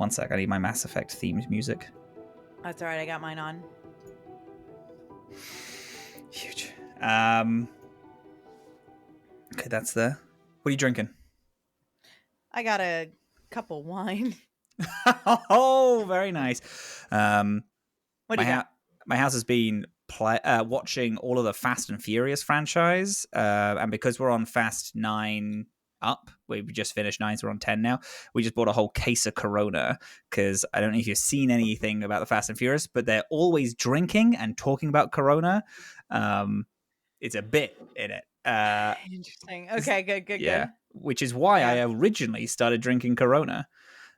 One sec, I need my Mass Effect themed music. That's all right. I got mine on. Huge. Okay, that's there. What are you drinking? I got a cup of wine. Oh, very nice. What do you got? My house has been watching all of the Fast and Furious franchise, and because we're on Fast 9 up, we just finished 9, so we're on 10 now. We just bought a whole case of Corona because I don't know if you've seen anything about the Fast and Furious, but they're always drinking and talking about Corona. It's a bit in it. Interesting. Okay, good. Which is why I originally started drinking Corona.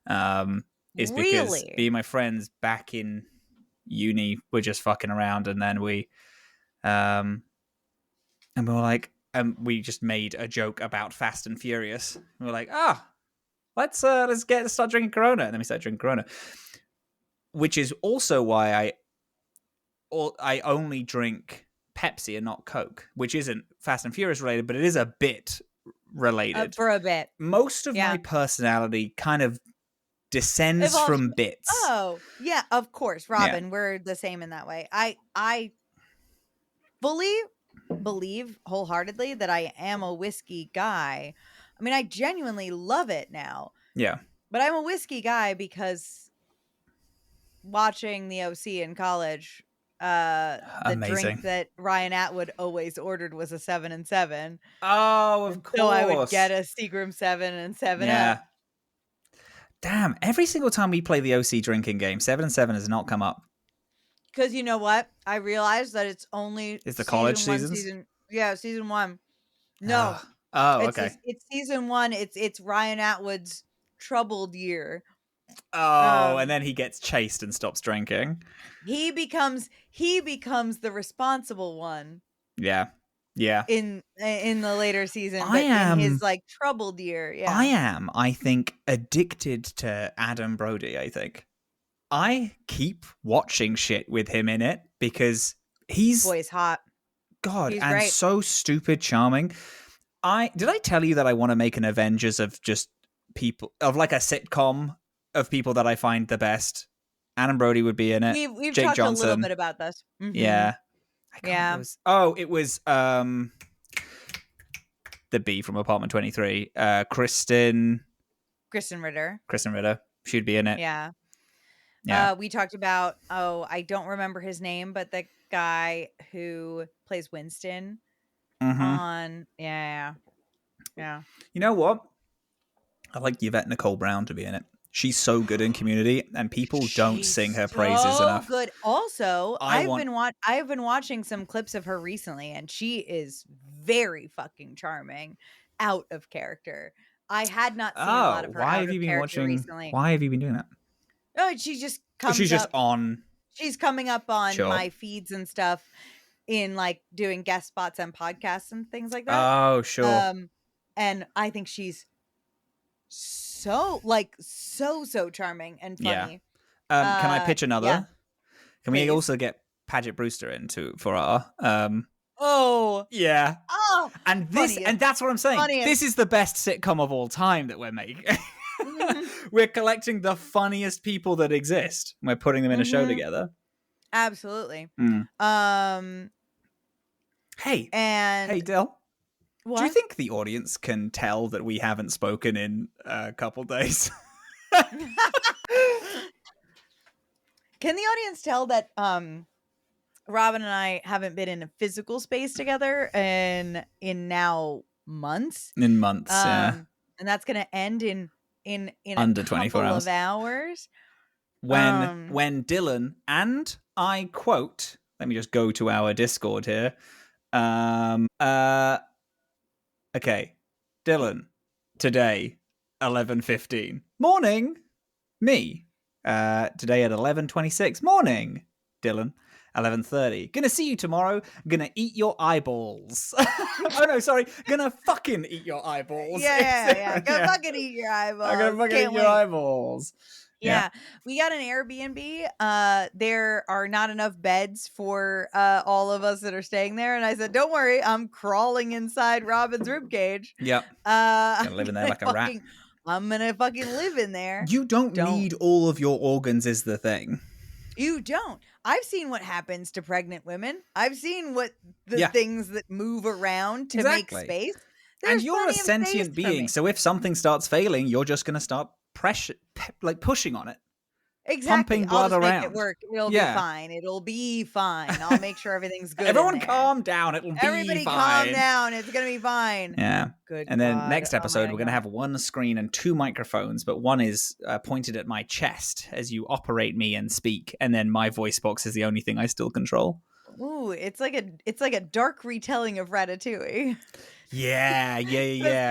Is because me and my friends back in uni were just fucking around, and then we were like, we just made a joke about Fast and Furious. We were like, let's start drinking Corona, and then we started drinking Corona, which is also why I only drink Pepsi and not Coke, which isn't Fast and Furious related, but it is a bit related for a bit. Most of my personality kind of descends from bits. Oh, yeah, of course, Robin. Yeah. We're the same in that way. I fully believe wholeheartedly that I am a whiskey guy. I mean, I genuinely love it now. Yeah. But I'm a whiskey guy because watching the OC in college, the drink that Ryan Atwood always ordered was a 7 and 7. Oh, of course. So I would get a Seagram 7 and 7 up. Damn, every single time we play the OC drinking game, 7 and 7 has not come up. Because you know what? I realized that it's the college seasons? Season 1. No. Okay. It's season 1. It's Ryan Atwood's troubled year. Oh, and then he gets chased and stops drinking. He becomes the responsible one. Yeah. Yeah. In the later season, in his like troubled year. Yeah. I think, addicted to Adam Brody, I think. I keep watching shit with him in it because he's hot. God, he's and great. So stupid charming. Did I tell you that I want to make an Avengers of just people, of like a sitcom of people that I find the best? Adam Brody would be in it. We've Jake talked Johnson. a little bit about this. Mm-hmm. Yeah. It was the B from Apartment 23. Kristen Ritter. She'd be in it. Yeah. Yeah. We talked about, I don't remember his name, but the guy who plays Winston on Yeah. You know what? I like Yvette Nicole Brown to be in it. She's so good in Community, and people don't sing her praises enough. Good. Also, I've been watching some clips of her recently, and she is very fucking charming, out of character. I had not seen a lot of her out of character recently. Why have you been doing that? Oh, she just comes. She's just on. She's coming up on my feeds and stuff, in like doing guest spots on podcasts and things like that. Oh, sure. And I think she's so charming and funny. Yeah. Can I pitch another? Yeah. Can we also get Paget Brewster for our Oh yeah. Oh, and that's what I'm saying. Funniest. This is the best sitcom of all time that we're making. We're collecting the funniest people that exist. We're putting them in a show together. Absolutely. Hey, Dill. What? Do you think the audience can tell that we haven't spoken in a couple days? Can the audience tell that Robin and I haven't been in a physical space together in now months? In months, yeah. And that's going to end in under a 24 couple hours. of hours. When Dillin, and I quote, let me just go to our Discord here. Okay, Dillin, today, 11:15. Morning, me. Today at 11:26. Morning, Dillin. 11:30. Gonna see you tomorrow. Gonna eat your eyeballs. Oh no, sorry. Gonna fucking eat your eyeballs. Yeah. Go fucking eat your eyeballs. I'm gonna fucking eat your eyeballs. Yeah. We got an Airbnb. There are not enough beds for all of us that are staying there. And I said, don't worry, I'm crawling inside Robin's ribcage. Yep. Gonna live in there like a rat. I'm gonna fucking live in there. You don't need all of your organs is the thing. You don't. I've seen what happens to pregnant women. I've seen what the things that move around to make space. There's and you're a sentient being, so if something starts failing, you're just going to start pushing on it. Exactly. Pumping blood I'll just around. Make it work. It'll be fine. It'll be fine. I'll make sure everything's good. Everyone calm down. It'll be fine. Everybody calm down. It's going to be fine. Yeah. Good. And then next episode, we're going to have one screen and two microphones, but one is pointed at my chest as you operate me and speak. And then my voice box is the only thing I still control. Ooh, it's like a dark retelling of Ratatouille. Yeah.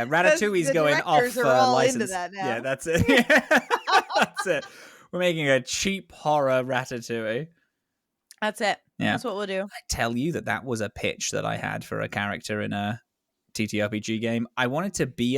Ratatouille's going off license. Into that now. Yeah, that's it. That's it. We're making a cheap horror Ratatouille. That's it. Yeah. That's what we'll do. I tell you that was a pitch that I had for a character in a TTRPG game. I wanted to be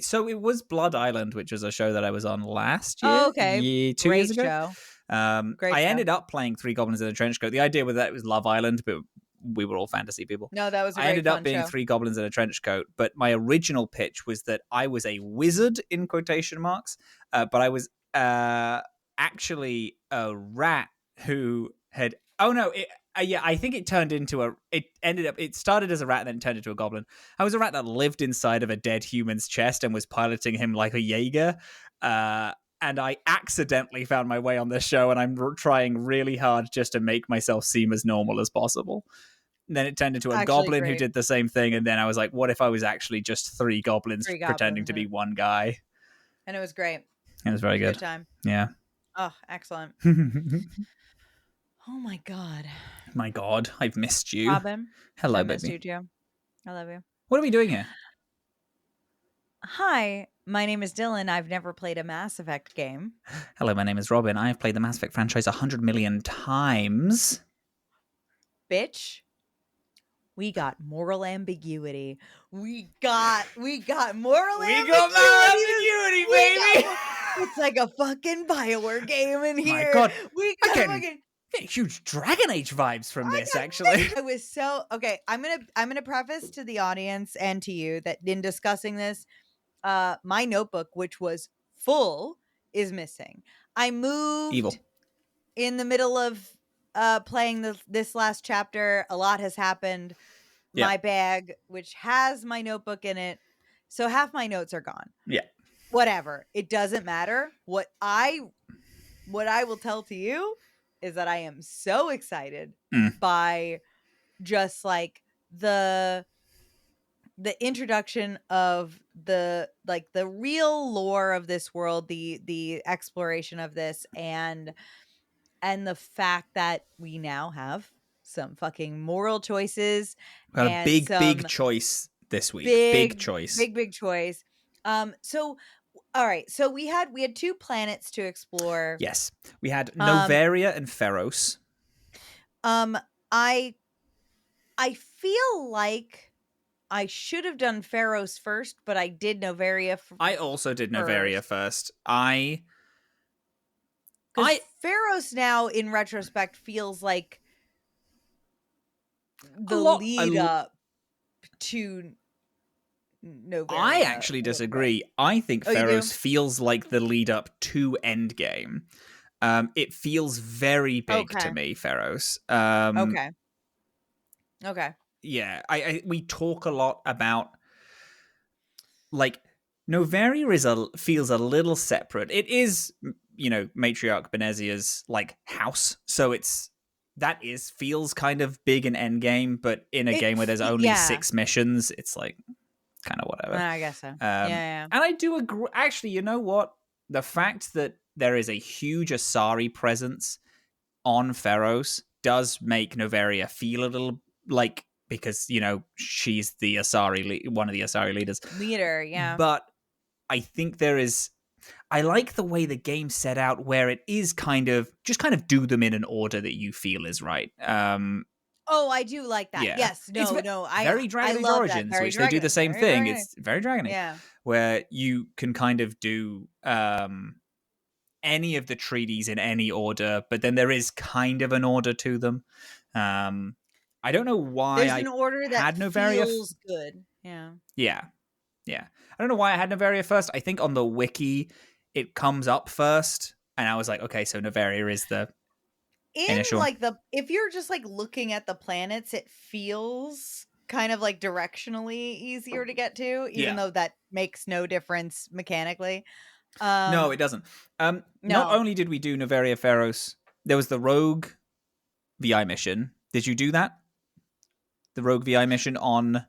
so it was Blood Island, which was a show that I was on last year. Oh, okay. 2 years ago. Show. I ended up playing Three Goblins in a Trench Coat. The idea with that was Love Island, but we were all fantasy people. No, that was a great I ended up being show. 3 Goblins in a Trench Coat, but my original pitch was that I was a wizard, in quotation marks, but I was actually a rat who had... Oh, no, I think it turned into it started as a rat and then turned into a goblin. I was a rat that lived inside of a dead human's chest and was piloting him like a Jaeger. And I accidentally found my way on this show, and I'm trying really hard just to make myself seem as normal as possible. And then it turned into a goblin who did the same thing, and then I was like, what if I was actually just 3 goblins pretending to be one guy? And it was great. It was very good. Good time. Yeah. Oh, excellent. Oh my God. My God, I've missed you. Robin. Hello, baby. I missed you too. I love you. What are we doing here? Hi, my name is Dillin. I've never played a Mass Effect game. Hello, my name is Robin. I have played the Mass Effect franchise 100 million times. Bitch. We got moral ambiguity. We got moral ambiguity, baby. It's like a fucking BioWare game in here. My God. We got getting huge Dragon Age vibes from this, actually. I was so... Okay, I'm gonna preface to the audience and to you that in discussing this, my notebook, which was full, is missing. I moved in the middle of playing this last chapter. A lot has happened. Yeah. My bag, which has my notebook in it, so half my notes are gone. Yeah. Whatever. It doesn't matter. What I will tell to you is that I am so excited by just like the introduction of the real lore of this world, the exploration of this, and the fact that we now have some fucking moral choices. A big choice this week. Big choice. Big choice. So all right. So we had 2 planets to explore. Yes. We had Noveria and Feros. I feel like I should have done Feros first, but I did Noveria I also did Noveria first. Feros now, in retrospect, feels like the lead up to Noveria. I actually disagree. I think Feros feels like the lead up to Endgame. It feels very big to me, Feros. Okay. Yeah, we talk a lot about like Noveria feels a little separate. It is, Matriarch Benezia's like house, so feels kind of big in Endgame, but in a game where there's only 6 missions, it's like kind of whatever. I guess so. Yeah. And I do agree. Actually, you know what? The fact that there is a huge Asari presence on Feros does make Noveria feel a little like, because she's the Asari, one of the Asari leaders. Yeah. But I think I like the way the game set out, where it is kind of do them in an order that you feel is right. Oh, I do like that. Yeah. Yes. No. Very Dragon Age Origins, which they do the same thing. It's very Dragon Age. Yeah. Where you can kind of do any of the treaties in any order, but then there is kind of an order to them. I don't know why there's an order that had Noveria feels good. Yeah. Yeah. Yeah. I don't know why I had Noveria first. I think on the wiki it comes up first, and I was like, okay, so Noveria is the initial. Like if you're just like looking at the planets, it feels kind of like directionally easier to get to, even though that makes no difference mechanically. No, it doesn't. No. Not only did we do Noveria Feros, there was the Rogue VI mission. Did you do that? The Rogue VI mission on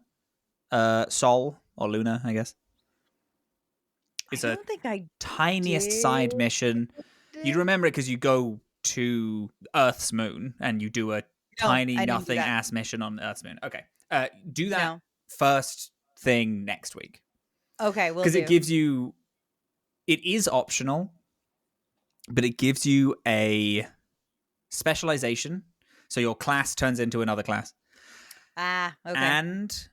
Sol or Luna, I guess. It's I don't think I tiniest side mission. You'd remember it because you go to Earth's moon and you do a tiny nothing ass mission on Earth's moon. Okay. Do that first thing next week. Okay, we'll do. Because it gives you... It is optional, but it gives you a specialization. So your class turns into another class. Okay. And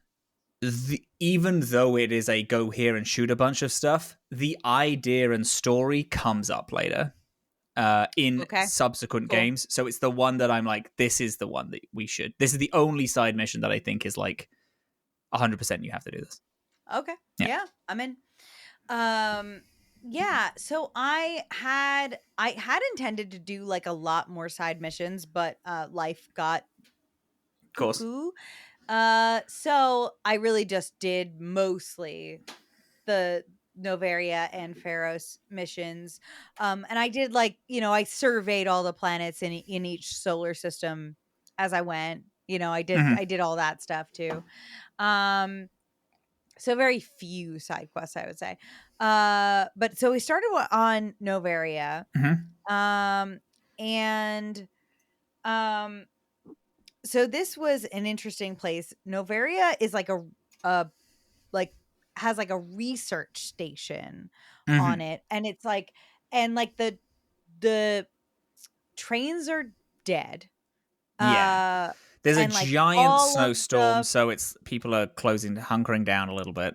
even though it is a go here and shoot a bunch of stuff, the idea and story comes up later in subsequent games. So it's the one that I'm like, this is the one that we should. This is the only side mission that I think is like 100% you have to do this. Okay. Yeah, I'm in. Yeah, so I had intended to do like a lot more side missions, but life got cuckoo. So I really just did mostly the Noveria and Feros missions. And I did like, I surveyed all the planets in each solar system as I went. I did all that stuff too. So very few side quests, I would say. But so we started on Noveria. And so this was an interesting place. Noveria is like has like a research station on it, and it's like, and like the trains are dead. There's a giant snowstorm, so it's people are hunkering down a little bit.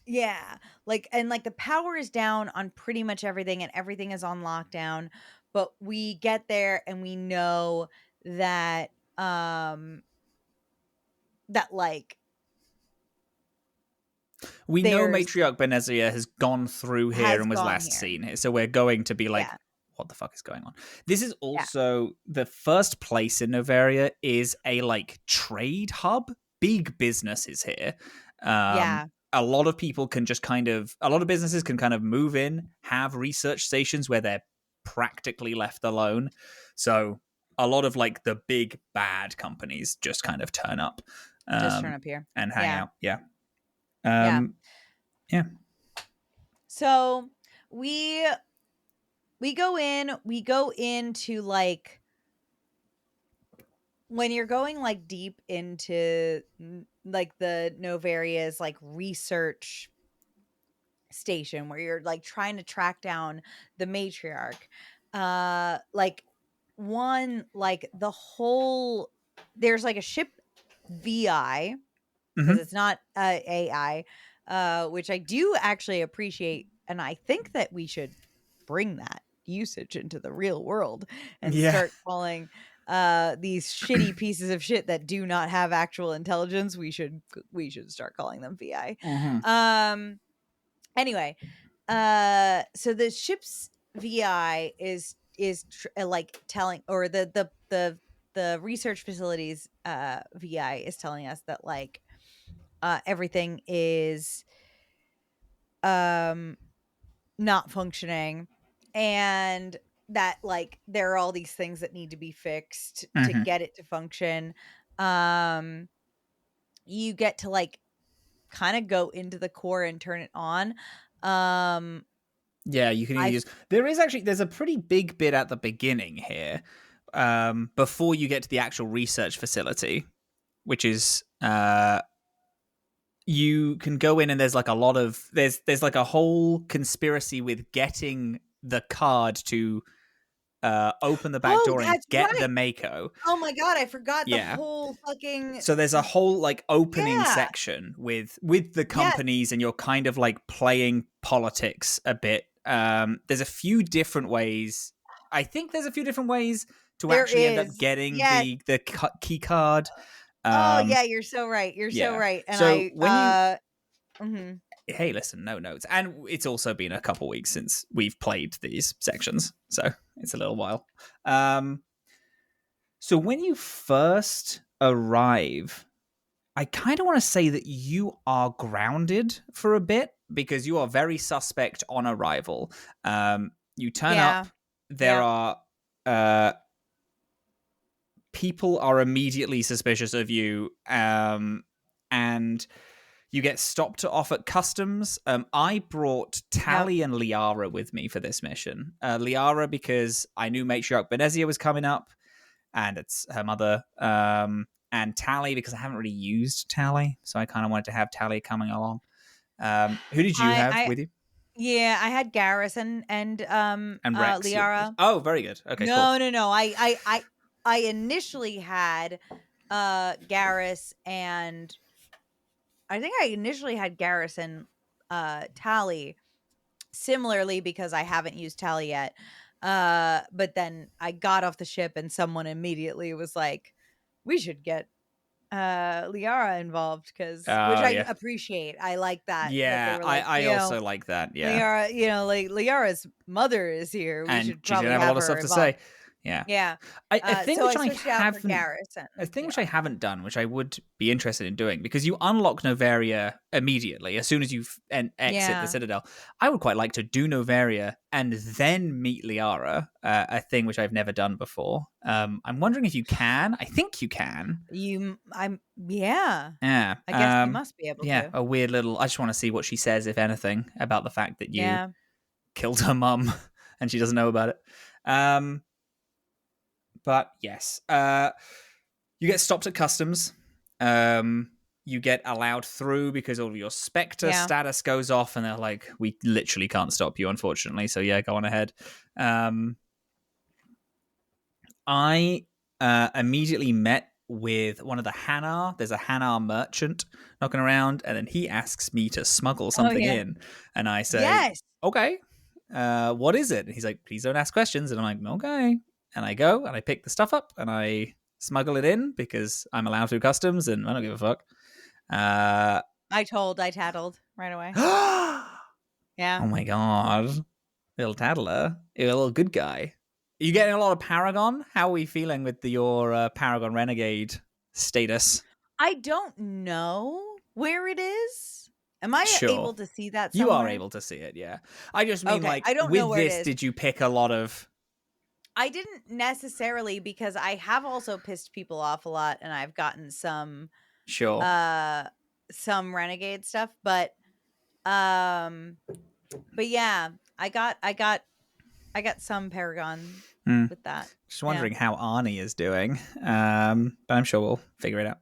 Yeah, like, and like the power is down on pretty much everything, and everything is on lockdown. But we get there and we know that like we know Matriarch Benezia has gone through here and was last seen here, so we're going to be like, what the fuck is going on? This is also the first place in Noveria is a like trade hub. Big business is here. A lot of people can just a lot of businesses can kind of move in, have research stations where they're practically left alone. So a lot of like the big bad companies just kind of turn up. Just turn up here. And hang out. Yeah. So we go into like, when you're going like deep into like the Noveria's like research station, where you're like trying to track down the Matriarch, like the whole, there's like a ship VI, because it's not AI, which I do actually appreciate, and I think that we should bring that usage into the real world and start calling these shitty pieces of shit that do not have actual intelligence. We should start calling them VI. Anyway, so the ship's VI is like telling, or the research facilities VI is telling us that like everything is not functioning, and that like there are all these things that need to be fixed to get it to function. You get to like kind of go into the core and turn it on. You can use... There's a pretty big bit at the beginning here, before you get to the actual research facility, which is you can go in and there's like a lot of there's like a whole conspiracy with getting the card to open the back door and get the Mako. Oh my god, I forgot the whole fucking... So there's a whole like opening section with the companies, and you're kind of like playing politics a bit. There's a few different ways. I think there's a few different ways to actually end up getting the key card. You're so right. You're so right. And so when hey, listen, no notes. And it's also been a couple weeks since we've played these sections, so it's a little while. So when you first arrive, I kind of want to say that you are grounded for a bit because you are very suspect on arrival. You turn up, there are people are immediately suspicious of you, and you get stopped off at customs. I brought Tally and Liara with me for this mission. Liara because I knew Matriarch Benezia was coming up, and it's her mother. And Tally because I haven't really used Tally, so I kind of wanted to have Tally coming along. Who did you have with you? Yeah, I had Garrus and Rex, Liara. Oh, very good. Okay, no, cool. No. I initially had Garrus and I think I initially had Garrus and Tally similarly because I haven't used Tally yet. But then I got off the ship and someone immediately was like, we should get Liara involved which I appreciate. I like that. Yeah, that they were like, I also like that. Yeah, Liara, like Liara's mother is here. We should probably have a lot of stuff involved. to say. Yeah. I think which I haven't. which I haven't done, which I would be interested in doing, because you unlock Noveria immediately as soon as you exit the Citadel. I would quite like to do Noveria and then meet Liara, a thing which I've never done before. I'm wondering if you can. I think you can. Yeah. Yeah. I guess you must be able to. Yeah, a weird little. I just want to see what she says, if anything, about the fact that you killed her mum and she doesn't know about it. But yes, you get stopped at customs. You get allowed through because all of your Spectre status goes off, and they're like, we literally can't stop you, unfortunately. So yeah, go on ahead. I immediately met with one of the Hanar. There's a Hanar merchant knocking around, and then he asks me to smuggle something in. And I say, okay, what is it? And he's like, please don't ask questions. And I'm like, okay. And I go and I pick the stuff up and I smuggle it in because I'm allowed through customs and I don't give a fuck. I tattled right away. Yeah. Oh my god. Little tattler. You're a little good guy. Are you getting a lot of Paragon? How are we feeling with your Paragon Renegade status? I don't know where it is. Am I able to see that somewhere? You are able to see it, yeah. I just mean, like, I don't know where this, did you pick a lot of... I didn't necessarily, because I have also pissed people off a lot, and I've gotten some... some Renegade stuff, but yeah, I got some Paragon with that. Just wondering how Arnie is doing, but I'm sure we'll figure it out.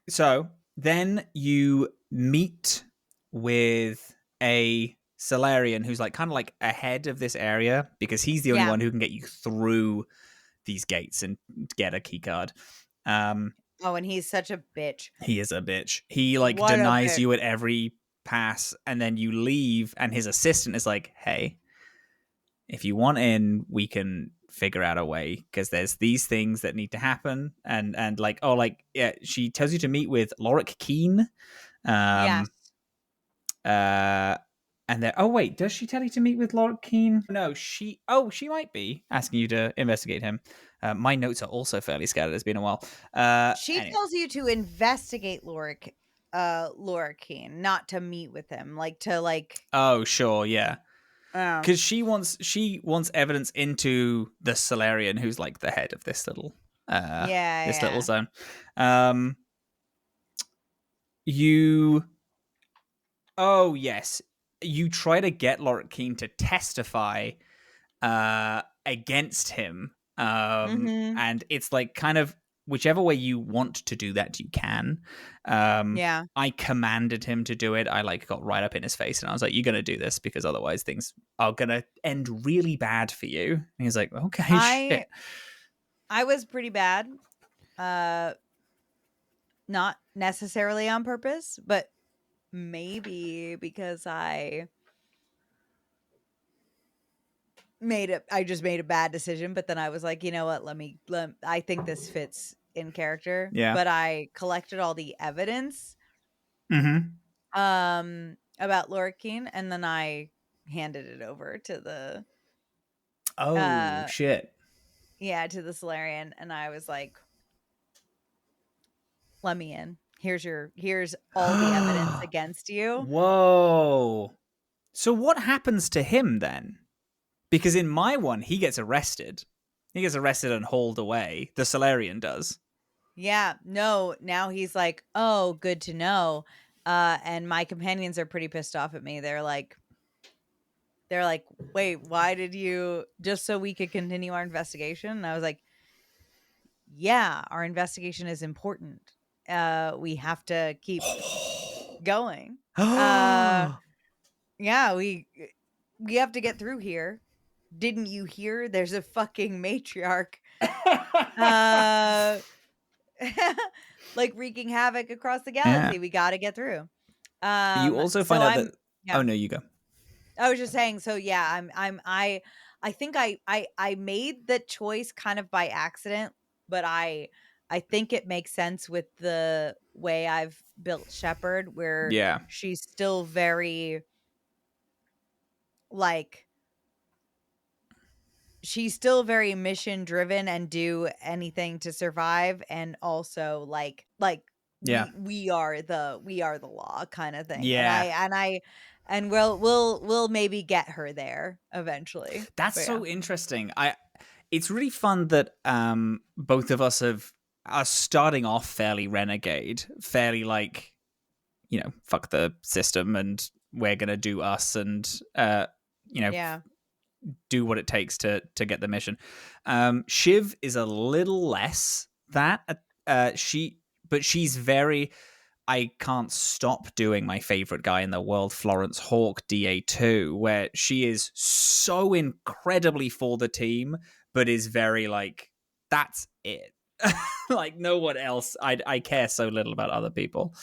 So then you meet with a Solarian who's like kind of like ahead of this area because he's the only one who can get you through these gates and get a key card. And he's such a bitch. He is a bitch. He like denies you at every pass, and then you leave, and his assistant is like, hey, if you want in, we can figure out a way, because there's these things that need to happen. And like, she tells you to meet with Lorik Keen. And then, does she tell you to meet with Lorik Keen? No, she might be asking you to investigate him. My notes are also fairly scattered. It's been a while. She tells you to investigate Lorik Keen, not to meet with him, like to like. Oh, sure, yeah. Because she wants evidence into the Solarian, who's like the head of this little little zone. You try to get Lorik Keen to testify against him, and it's like kind of whichever way you want to do that, you can. I commanded him to do it. I like got right up in his face and I was like, you're gonna do this because otherwise things are gonna end really bad for you. And he's like, okay, shit. I was pretty bad, not necessarily on purpose, but maybe because I just made a bad decision, but then I was like, you know what, I think this fits in character. But I collected all the evidence. about Lorikine, and then I handed it over to the shit. Yeah, to the Solarian, and I was like, let me in. Here's all the evidence against you. Whoa. So what happens to him then? Because in my one, he gets arrested. He gets arrested and hauled away. The Solarian does. Yeah, no, now he's like, oh, good to know. And my companions are pretty pissed off at me. They're like, wait, why did you, just so we could continue our investigation? And I was like, yeah, our investigation is important. We have to keep going. Yeah, we have to get through here. Didn't you hear? There's a fucking matriarch like wreaking havoc across the galaxy. We got to get through. You also find out that yeah. Oh no, you go. I was just saying, so yeah, I think I made the choice kind of by accident, but I think it makes sense with the way I've built Shepard, where she's still very like, she's still very mission driven and do anything to survive, and also like we are the law kind of thing. And we'll maybe get her there eventually. That's so interesting. It's really fun that both of us are starting off fairly renegade, fairly like, you know, fuck the system and we're gonna do us, and you know, do what it takes to get the mission. Shiv is a little less that. She's very, I can't stop doing my favorite guy in the world, Florence Hawk, DA2, where she is so incredibly for the team, but is very like, that's it. Like no one else. I care so little about other people.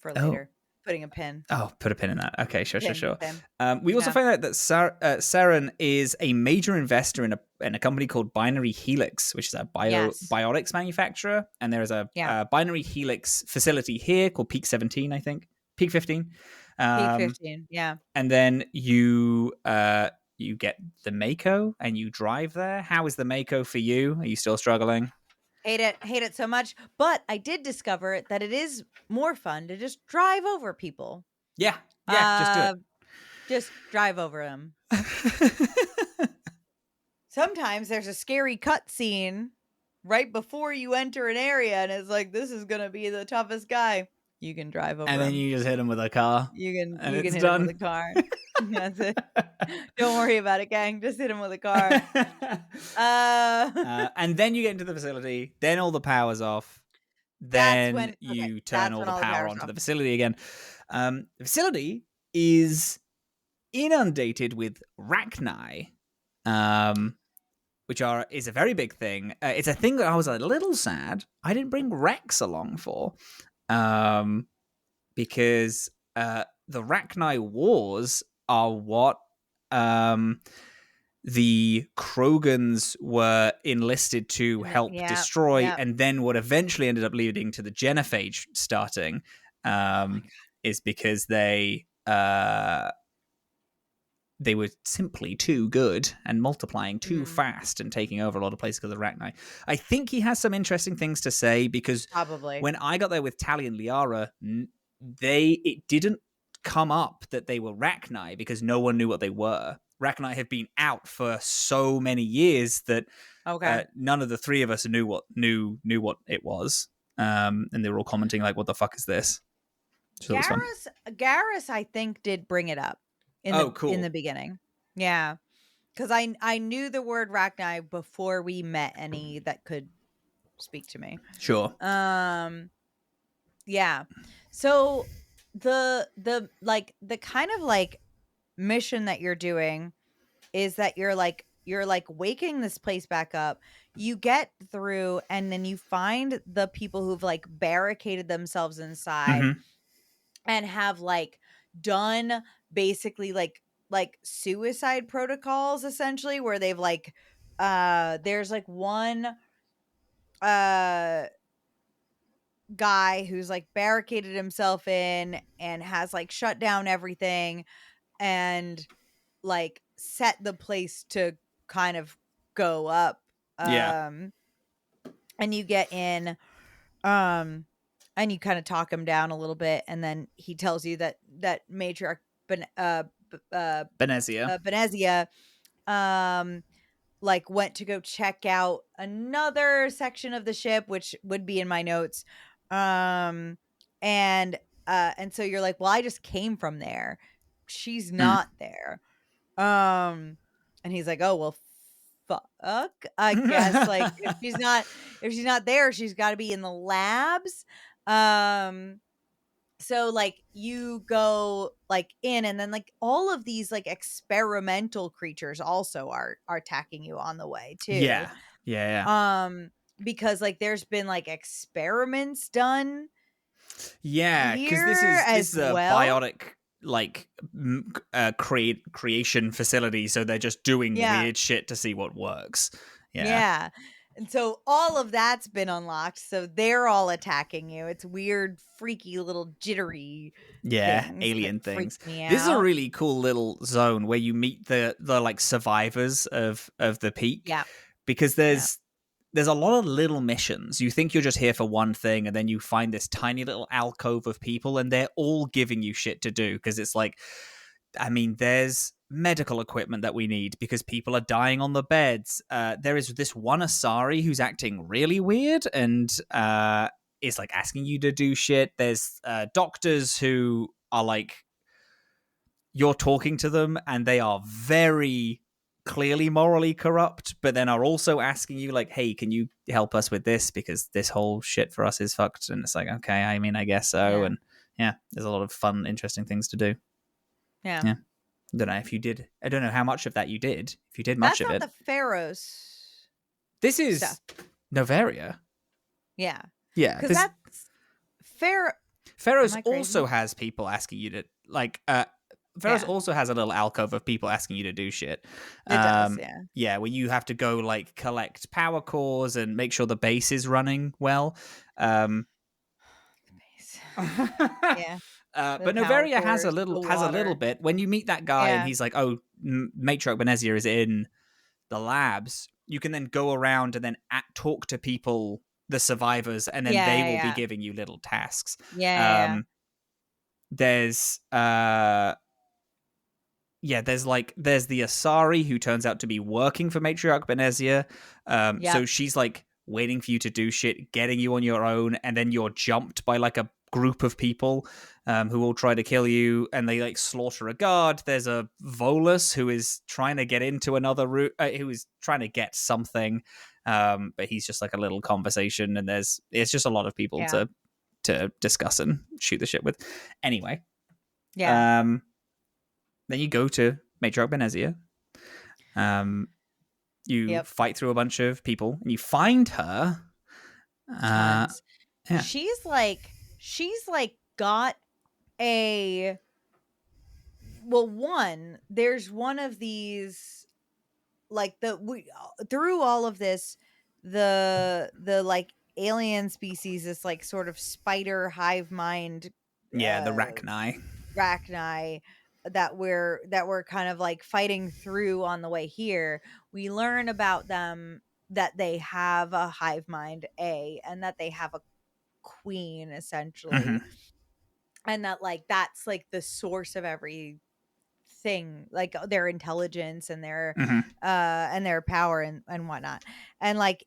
For later. Putting a pin. Oh, put a pin in that. Okay, sure. We also find out that Saren is a major investor in a company called Binary Helix, which is a biotics manufacturer. And there is a Binary Helix facility here called Peak 17, I think. Peak 15. Peak 15, yeah. And then you get the Mako and you drive there. How is the Mako for you? Are you still struggling? Hate it so much. But I did discover that it is more fun to just drive over people. Yeah, just do it. Just drive over them. Sometimes there's a scary cutscene right before you enter an area, and it's like, this is gonna be the toughest guy. You can drive over and then him. You just hit him with a car. You can hit him with a car. That's it. Don't worry about it, gang. Just hit him with a car. And then you get into the facility. Then all the power's off. Then you turn all the power onto the facility again. The facility is inundated with Rachni, which is a very big thing. It's a thing that I was a little sad I didn't bring Rex along for, because the Rachni Wars are what the Krogans were enlisted to help destroy, and then what eventually ended up leading to the Genophage starting, is because they were simply too good and multiplying too fast and taking over a lot of places because of Rachni. I think he has some interesting things to say, because when I got there with Tali and Liara, it didn't come up that they were Rachni because no one knew what they were. Rachni have been out for so many years that none of the three of us knew what it was, and they were all commenting like, "What the fuck is this?" So Garrus, I think, did bring it up in the beginning. Yeah, because I knew the word Rachni before we met any that could speak to me. Sure. Yeah. So the kind of like mission that you're doing is that you're like waking this place back up. You get through, and then you find the people who've like barricaded themselves inside and have like done basically like suicide protocols, essentially, where they've like there's like one guy who's like barricaded himself in and has like shut down everything and like set the place to kind of go up. And you get in, and you kind of talk him down a little bit, and then he tells you that Matriarch Benezia. Benezia like went to go check out another section of the ship, which would be in my notes. And so you're like, well, I just came from there. She's not there. And he's like, oh, well, fuck, I guess. Like if she's not there, she's got to be in the labs. So like you go like in, and then like all of these like experimental creatures also are attacking you on the way too. Yeah. Because like there's been like experiments done Yeah, because here this as is a well. biotic like creation facility, so they're just doing weird shit to see what works. Yeah. And so all of that's been unlocked. So they're all attacking you. It's weird, freaky little jittery things alien that things. freak me out. This is a really cool little zone where you meet the like survivors of the peak. Yeah. Because there's a lot of little missions. You think you're just here for one thing, and then you find this tiny little alcove of people, and they're all giving you shit to do, because it's like, I mean, there's medical equipment that we need because people are dying on the beds. There is this one Asari who's acting really weird and is like asking you to do shit. There's doctors who are like, you're talking to them and they are very clearly morally corrupt, but then are also asking you like, hey, can you help us with this, because this whole shit for us is fucked. And it's like, okay, I mean, I guess so. And there's a lot of fun, interesting things to do. I don't know if you did. I don't know how much of that you did. If you did much of it. That's not the Feros. This is stuff. Noveria. Yeah. Yeah. Because that's Feros also has people asking you to like. Feros also has a little alcove of people asking you to do shit. It does, yeah, where you have to go like collect power cores and make sure the base is running well. The base. Yeah. But Noveria has a little bit. When you meet that guy and he's like, "Oh, Matriarch Benezia is in the labs," you can then go around and then talk to people, the survivors, and then they will be giving you little tasks. There's there's the Asari who turns out to be working for Matriarch Benezia. So she's like waiting for you to do shit, getting you on your own, and then you're jumped by like a group of people who all try to kill you, and they like slaughter a guard. There's a Volus who is trying to get into another route, who is trying to get something, but he's just like a little conversation, and it's just a lot of people to discuss and shoot the shit with. Anyway. Then you go to Matriarch Benezia. You fight through a bunch of people, and you find her. Tons. She's like got a. Well, there's one of these, like through all of this, the like alien species, this like sort of spider hive mind. The Rachni that we're kind of like fighting through on the way here. We learn about them that they have a hive mind, and that they have a queen essentially, and that like that's like the source of everything, like their intelligence and their and their power and whatnot. And like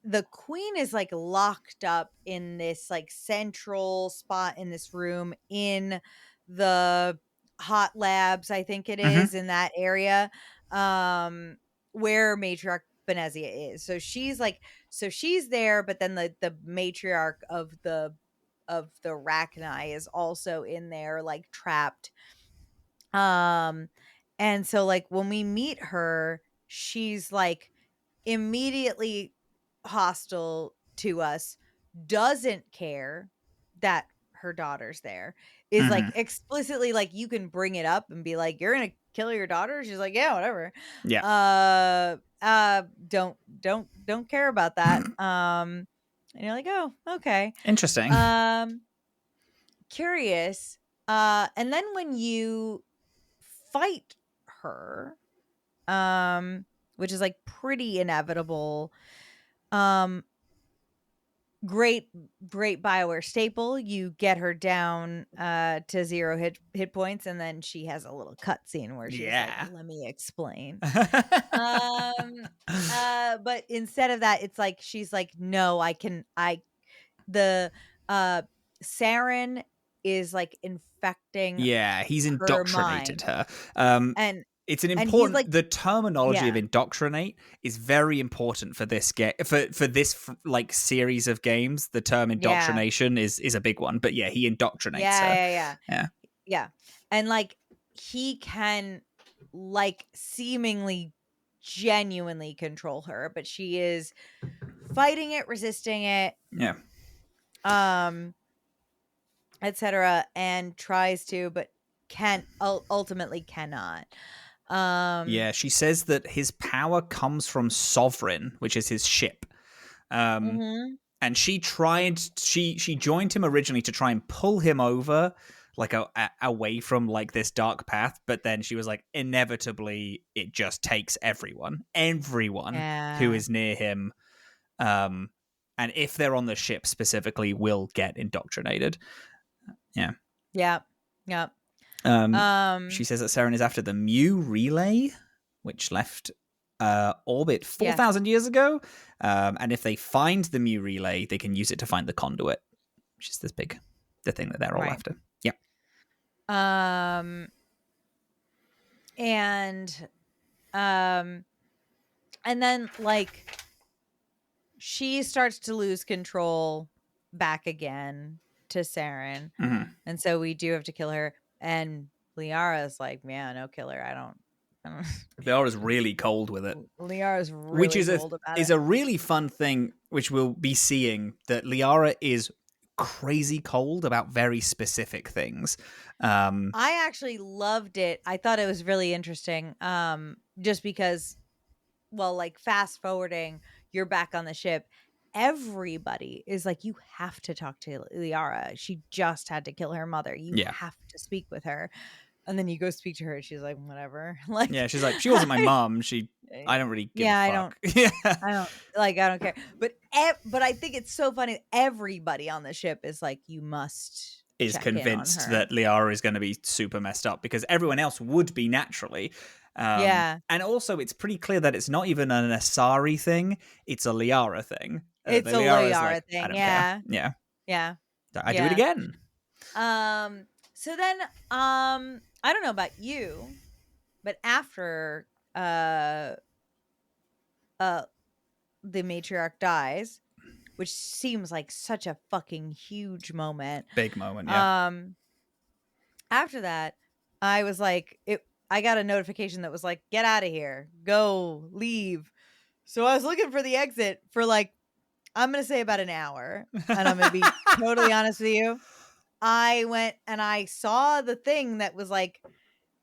the queen is like locked up in this like central spot in this room in the hot labs, I think it is, in that area where Matriarch Benezia is. So she's there, but then the matriarch of the Rachni is also in there, like trapped. And so like when we meet her, she's like immediately hostile to us, doesn't care that her daughter's there, is like explicitly like, you can bring it up and be like, you're gonna kill your daughter. She's like, yeah, whatever. Don't care about that. And you're like, oh, okay. Interesting. Curious. And then when you fight her, which is like pretty inevitable, great BioWare staple. You get her down to 0 hit points, and then she has a little cutscene where she's like, let me explain. But instead of that, it's like she's like, no, the Saren is like infecting he's indoctrinated her. And it's an important, like, the terminology of indoctrinate is very important for this game, for this like series of games. The term indoctrination is a big one, but he indoctrinates her. Yeah. And like, he can like seemingly genuinely control her, but she is fighting it, resisting it, etc., and tries to, but ultimately cannot. She says that his power comes from Sovereign, which is his ship. And she joined him originally to try and pull him over, like away from like this dark path, but then she was like, inevitably it just takes everyone who is near him, and if they're on the ship specifically, will get indoctrinated. She says that Saren is after the Mu relay, which left orbit 4,000 years ago, and if they find the Mu relay, they can use it to find the conduit, which is the thing that they're all after. And then like she starts to lose control back again to Saren, and so we do have to kill her. And Liara's like, "Man, no, kill her. I don't." Liara's really cold with it. Liara's really cold about it. Is a really fun thing, which we'll be seeing, that Liara is crazy cold about very specific things. I actually loved it. I thought it was really interesting, just because, well, like fast forwarding, you're back on the ship. Everybody is like, you have to talk to Liara. She just had to kill her mother. You have to speak with her. And then you go speak to her, and she's like, whatever. Like, she's like, she wasn't my mom. I don't really give a fuck. I don't care. But I think it's so funny. Everybody on the ship is like, you must is convinced that Liara is going to be super messed up, because everyone else would be naturally. And also it's pretty clear that it's not even an Asari thing. It's a Liara thing. It's a Liara thing. I don't care. I do it again. So then, I don't know about you, but after the Matriarch dies, which seems like such a fucking huge moment. Big moment, after that, I was like, I got a notification that was like, get out of here. Go, leave. So I was looking for the exit for like, I'm going to say about an hour. And I'm going to be totally honest with you. I went and I saw the thing that was like,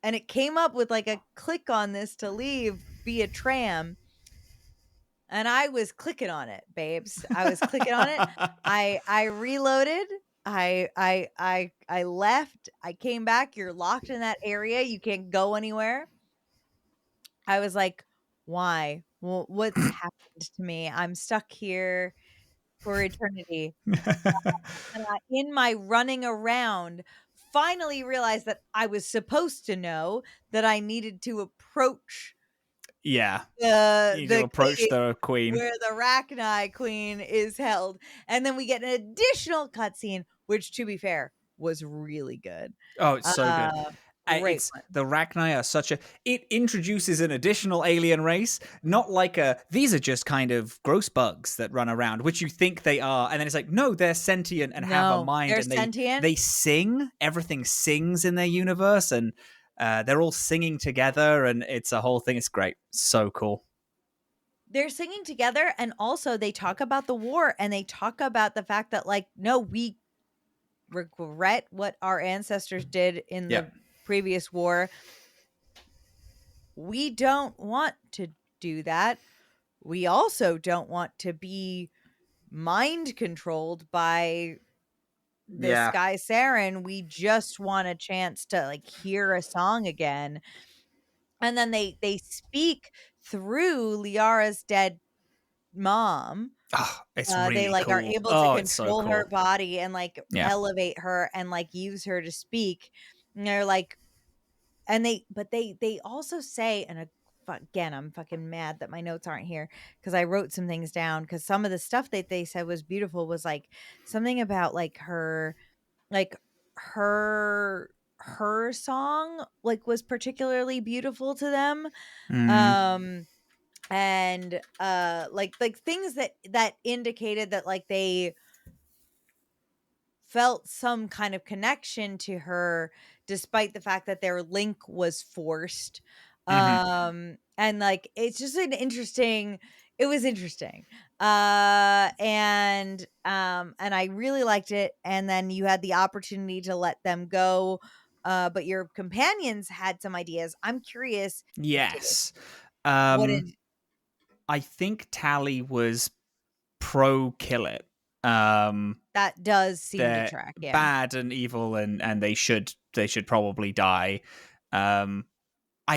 and it came up with like a click on this to leave via tram. And I was clicking on it, babes. I was clicking on it. I reloaded. I left. I came back. You're locked in that area. You can't go anywhere. I was like, why? Well, what's happened to me? I'm stuck here for eternity. And in my running around, finally realized that I was supposed to know that I needed to approach the queen where the Rachni queen is held. And then we get an additional cutscene, which, to be fair, was really good. Oh, it's so good. The Rachni are it introduces an additional alien race, not like these are just kind of gross bugs that run around, which you think they are, and then it's like, no, they're sentient and have a mind, and sentient. They sing. Everything sings in their universe, and they're all singing together, and it's a whole thing. It's great. So cool. They're singing together, and also they talk about the war, and they talk about the fact that, like, no, we regret what our ancestors did in the previous war. We don't want to do that. We also don't want to be mind controlled by this guy Saren. We just want a chance to like hear a song again. And then they speak through Liara's dead mom. Oh, it's really they like cool. are able to It's so control cool. her body and like elevate her and like use her to speak. And they're like, and they also say, and again, I'm fucking mad that my notes aren't here because I wrote some things down, because some of the stuff that they said was beautiful was like something about like her song like was particularly beautiful to them. And like things that indicated that like they felt some kind of connection to her despite the fact that their link was forced. And like it's just it was interesting. And I really liked it. And then you had the opportunity to let them go, but your companions had some ideas. I'm curious. Yes. What did I think Tally was pro kill it. that does seem to They're track, yeah. bad and evil, and they should probably die. I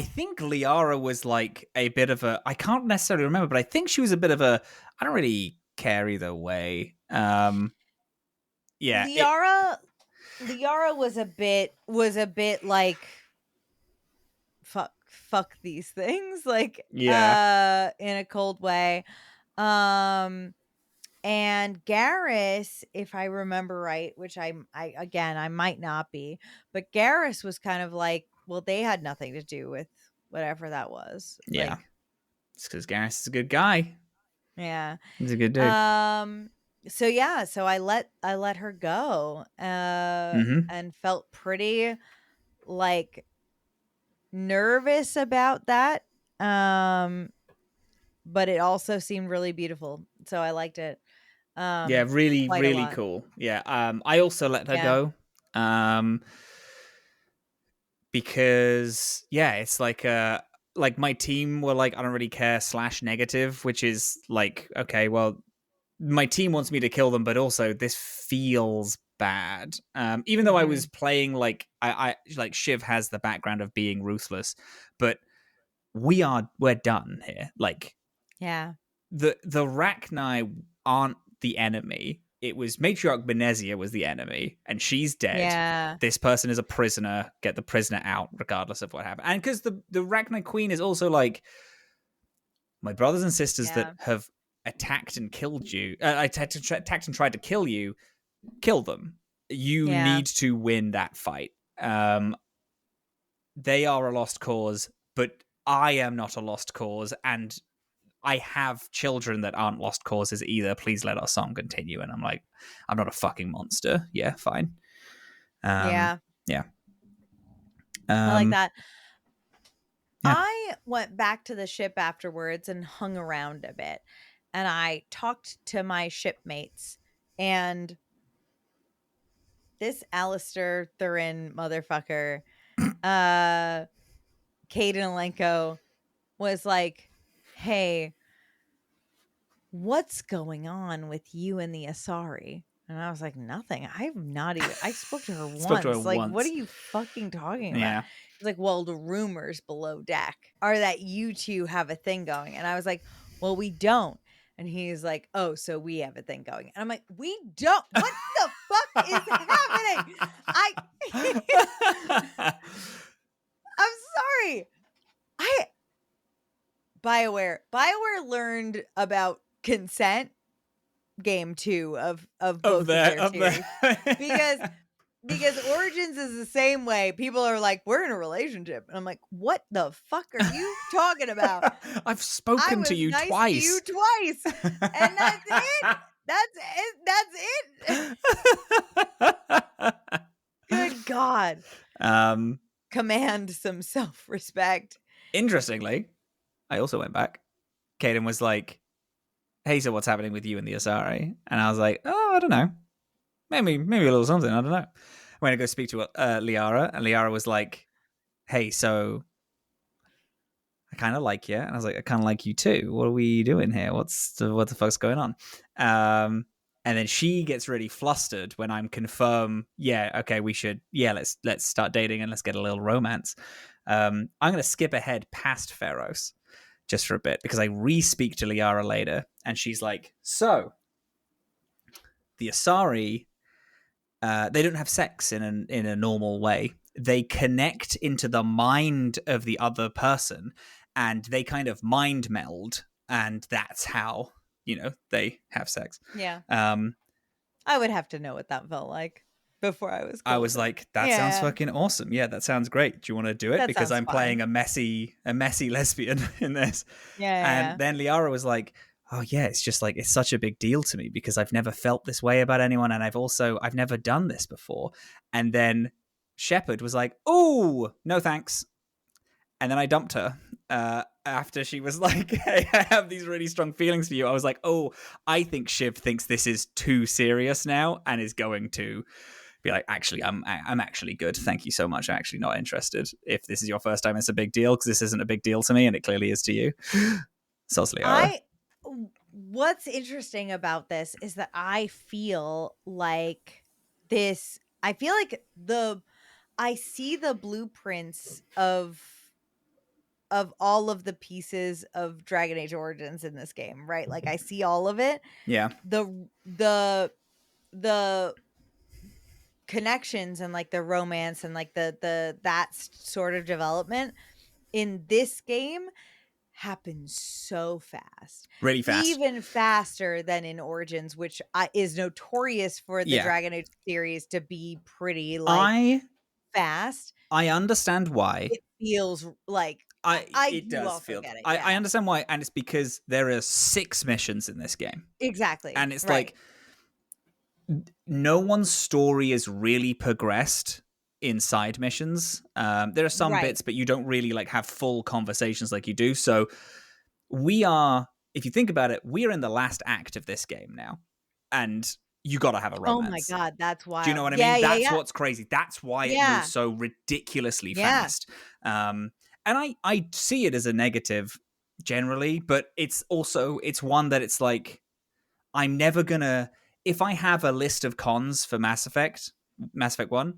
think Liara was like a bit of a, I can't necessarily remember, but I think she was a bit of a, I don't really care either way. Yeah. Liara was a bit like fuck these things, like in a cold way. And Garrus, if I remember right, which I again I might not be, but Garrus was kind of like, well, they had nothing to do with whatever that was. Yeah. Like, it's because Garrus is a good guy. Yeah. He's a good dude. So yeah, so I let her go, and felt pretty like nervous about that. But it also seemed really beautiful, so I liked it. Yeah, really, really cool. Yeah. I also let her go. Because it's like my team were like, I don't really care / negative, which is like, okay, well, my team wants me to kill them, but also this feels bad. Even though I was playing like I like Shiv has the background of being ruthless, but we're done here. Like, the Rachni aren't the enemy. It was Matriarch Benezia was the enemy, and she's dead. Yeah. This person is a prisoner. Get the prisoner out, regardless of what happened. And because the Rachni Queen is also like, my brothers and sisters that have attacked and killed you, attacked and tried to kill you, kill them. You need to win that fight. They are a lost cause, but I am not a lost cause, and I have children that aren't lost causes either. Please let our song continue. And I'm like, I'm not a fucking monster. Yeah, fine. Yeah. I like that. I went back to the ship afterwards and hung around a bit, and I talked to my shipmates, and this Alistair Thurin motherfucker, Caden Alenko, was like, hey, what's going on with you and the Asari? And I was like, nothing. I'm not even, I spoke to her once. What are you fucking talking about? He's like, well, the rumors below deck are that you two have a thing going. And I was like, well, we don't. And he's like, oh, so we have a thing going. And I'm like, we don't. What the fuck is happening? I'm sorry. BioWare learned about consent game 2 of both of their series. because Origins is the same way. People are like, we're in a relationship, and I'm like, what the fuck are you talking about? I've spoken to you twice. And that's it. That's it. Good God. Command some self-respect. Interestingly, I also went back. Caden was like, hey, so what's happening with you and the Asari? And I was like, oh, I don't know. Maybe a little something. I don't know. I went to go speak to Liara, and Liara was like, hey, so I kind of like you. And I was like, I kind of like you too. What are we doing here? What the fuck's going on? And then she gets really flustered when I'm confirm, yeah, okay, we should, yeah, let's start dating and let's get a little romance. I'm going to skip ahead past Feros just for a bit because I re-speak to Liara later, and she's like, so the Asari, they don't have sex in a normal way. They connect into the mind of the other person, and they kind of mind meld, and that's how they have sex. Yeah. I would have to know what that felt like before I was cool. I was like, that sounds fucking awesome. Yeah, that sounds great. Do you want to do it? That because I'm fine. playing a messy lesbian in this. Yeah. Then Liara was like, oh yeah, it's just like, it's such a big deal to me because I've never felt this way about anyone, and I've never done this before. And then Shepard was like, oh, no thanks. And then I dumped her after she was like, hey, I have these really strong feelings for you. I was like, oh, I think Shiv thinks this is too serious now and is going to be like, actually, I'm actually good. Thank you so much. I'm actually not interested. If this is your first time, it's a big deal because this isn't a big deal to me, and it clearly is to you. Sos Liara. What's interesting about this is that I feel like this. I feel like I see the blueprints of all of the pieces of Dragon Age Origins in this game, right? Like I see all of it. Yeah. The connections and like the romance and like the that sort of development in this game happens so fast, really fast, even faster than in Origins, which is notorious for the Dragon Age series to be pretty fast. I understand why it feels like it does feel get it. I understand why, and it's because there are 6 missions in this game. Exactly. And it's like no one's story is really progressed in side missions. There are some bits, but you don't really like have full conversations like you do. So we are, if you think about it, we are in the last act of this game now, and you got to have a romance. Oh my god, that's wild. Do you know what I mean? That's what's crazy. That's why it moves so ridiculously fast. And I see it as a negative generally, but it's one that it's like, I'm never gonna, if I have a list of cons for Mass Effect 1,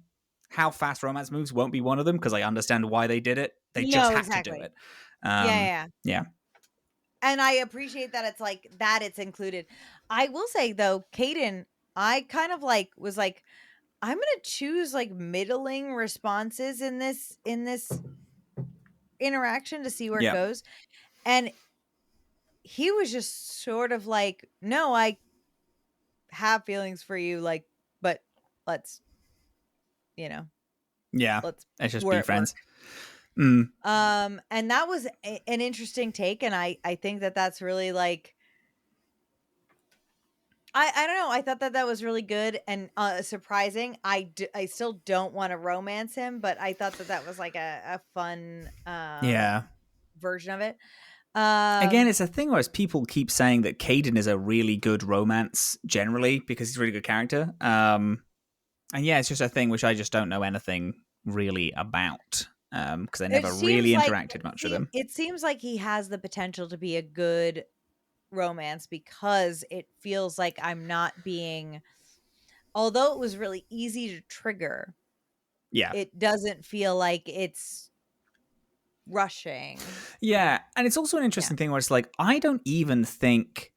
how fast romance moves won't be one of them because I understand why they did it. They just had to do it. Yeah. And I appreciate that it's like that it's included. I will say though, Kaidan, I kind of like was like, I'm gonna choose like middling responses in this interaction to see where it goes. And he was just sort of like, no, I have feelings for you, like, but let's let's just be friends. And that was an interesting take, and I think that's really like, I don't know, I thought that was really good and surprising. I still don't want to romance him, but I thought that was like a fun version of it. Again, it's a thing where people keep saying that Kaidan is a really good romance generally because he's a really good character. And yeah, it's just a thing which I just don't know anything really about because I never really interacted much with him. It seems like he has the potential to be a good romance because it feels like I'm not being, although it was really easy to trigger. Yeah. It doesn't feel like it's rushing. Yeah. And it's also an interesting thing where it's like, I don't even think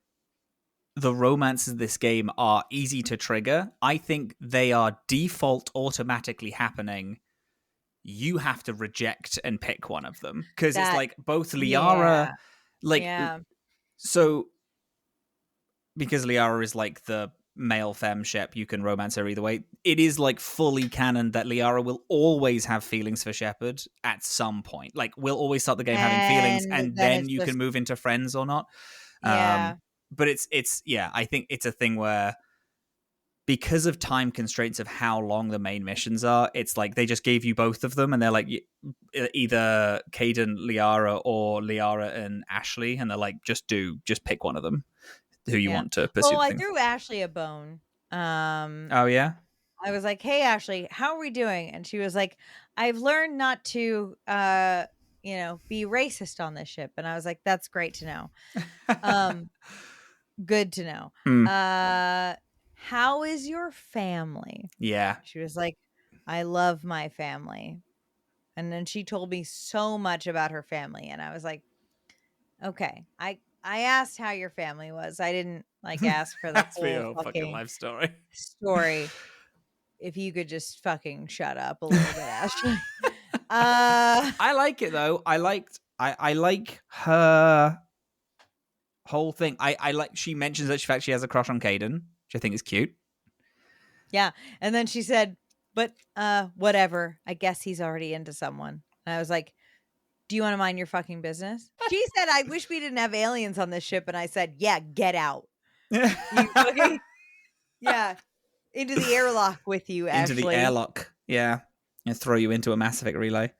the romances of this game are easy to trigger. I think they are default automatically happening. You have to reject and pick one of them because it's like both Liara, so because Liara is like the male femme Shep, you can romance her either way. It is like fully canon that Liara will always have feelings for Shepard at some point. Like we'll always start the game having feelings, and then you can move into friends or not. But it's I think it's a thing where because of time constraints of how long the main missions are, it's like they just gave you both of them, and they're like either Kaidan, Liara, or Liara and Ashley, and they're like just pick one of them who you want to pursue. Well, I threw Ashley a bone. Oh yeah, I was like, "Hey Ashley, how are we doing?" And she was like, "I've learned not to be racist on this ship. And I was like, that's great to know. Good to know. How is your family? Yeah. She was like, I love my family. And then she told me so much about her family. And I was like, okay. I asked how your family was. I didn't ask for the whole fucking life story. If you could just fucking shut up a little bit, Ashley. I like it though. I like her whole thing. I like she mentions that she has a crush on Caden, which I think is cute. Yeah. And then she said, but whatever. I guess he's already into someone. And I was like, do you want to mind your fucking business? She said, I wish we didn't have aliens on this ship. And I said, yeah, get out. Okay? Yeah. Into the airlock with you, Ashley. Into the airlock. Yeah. And throw you into a Mass Effect relay.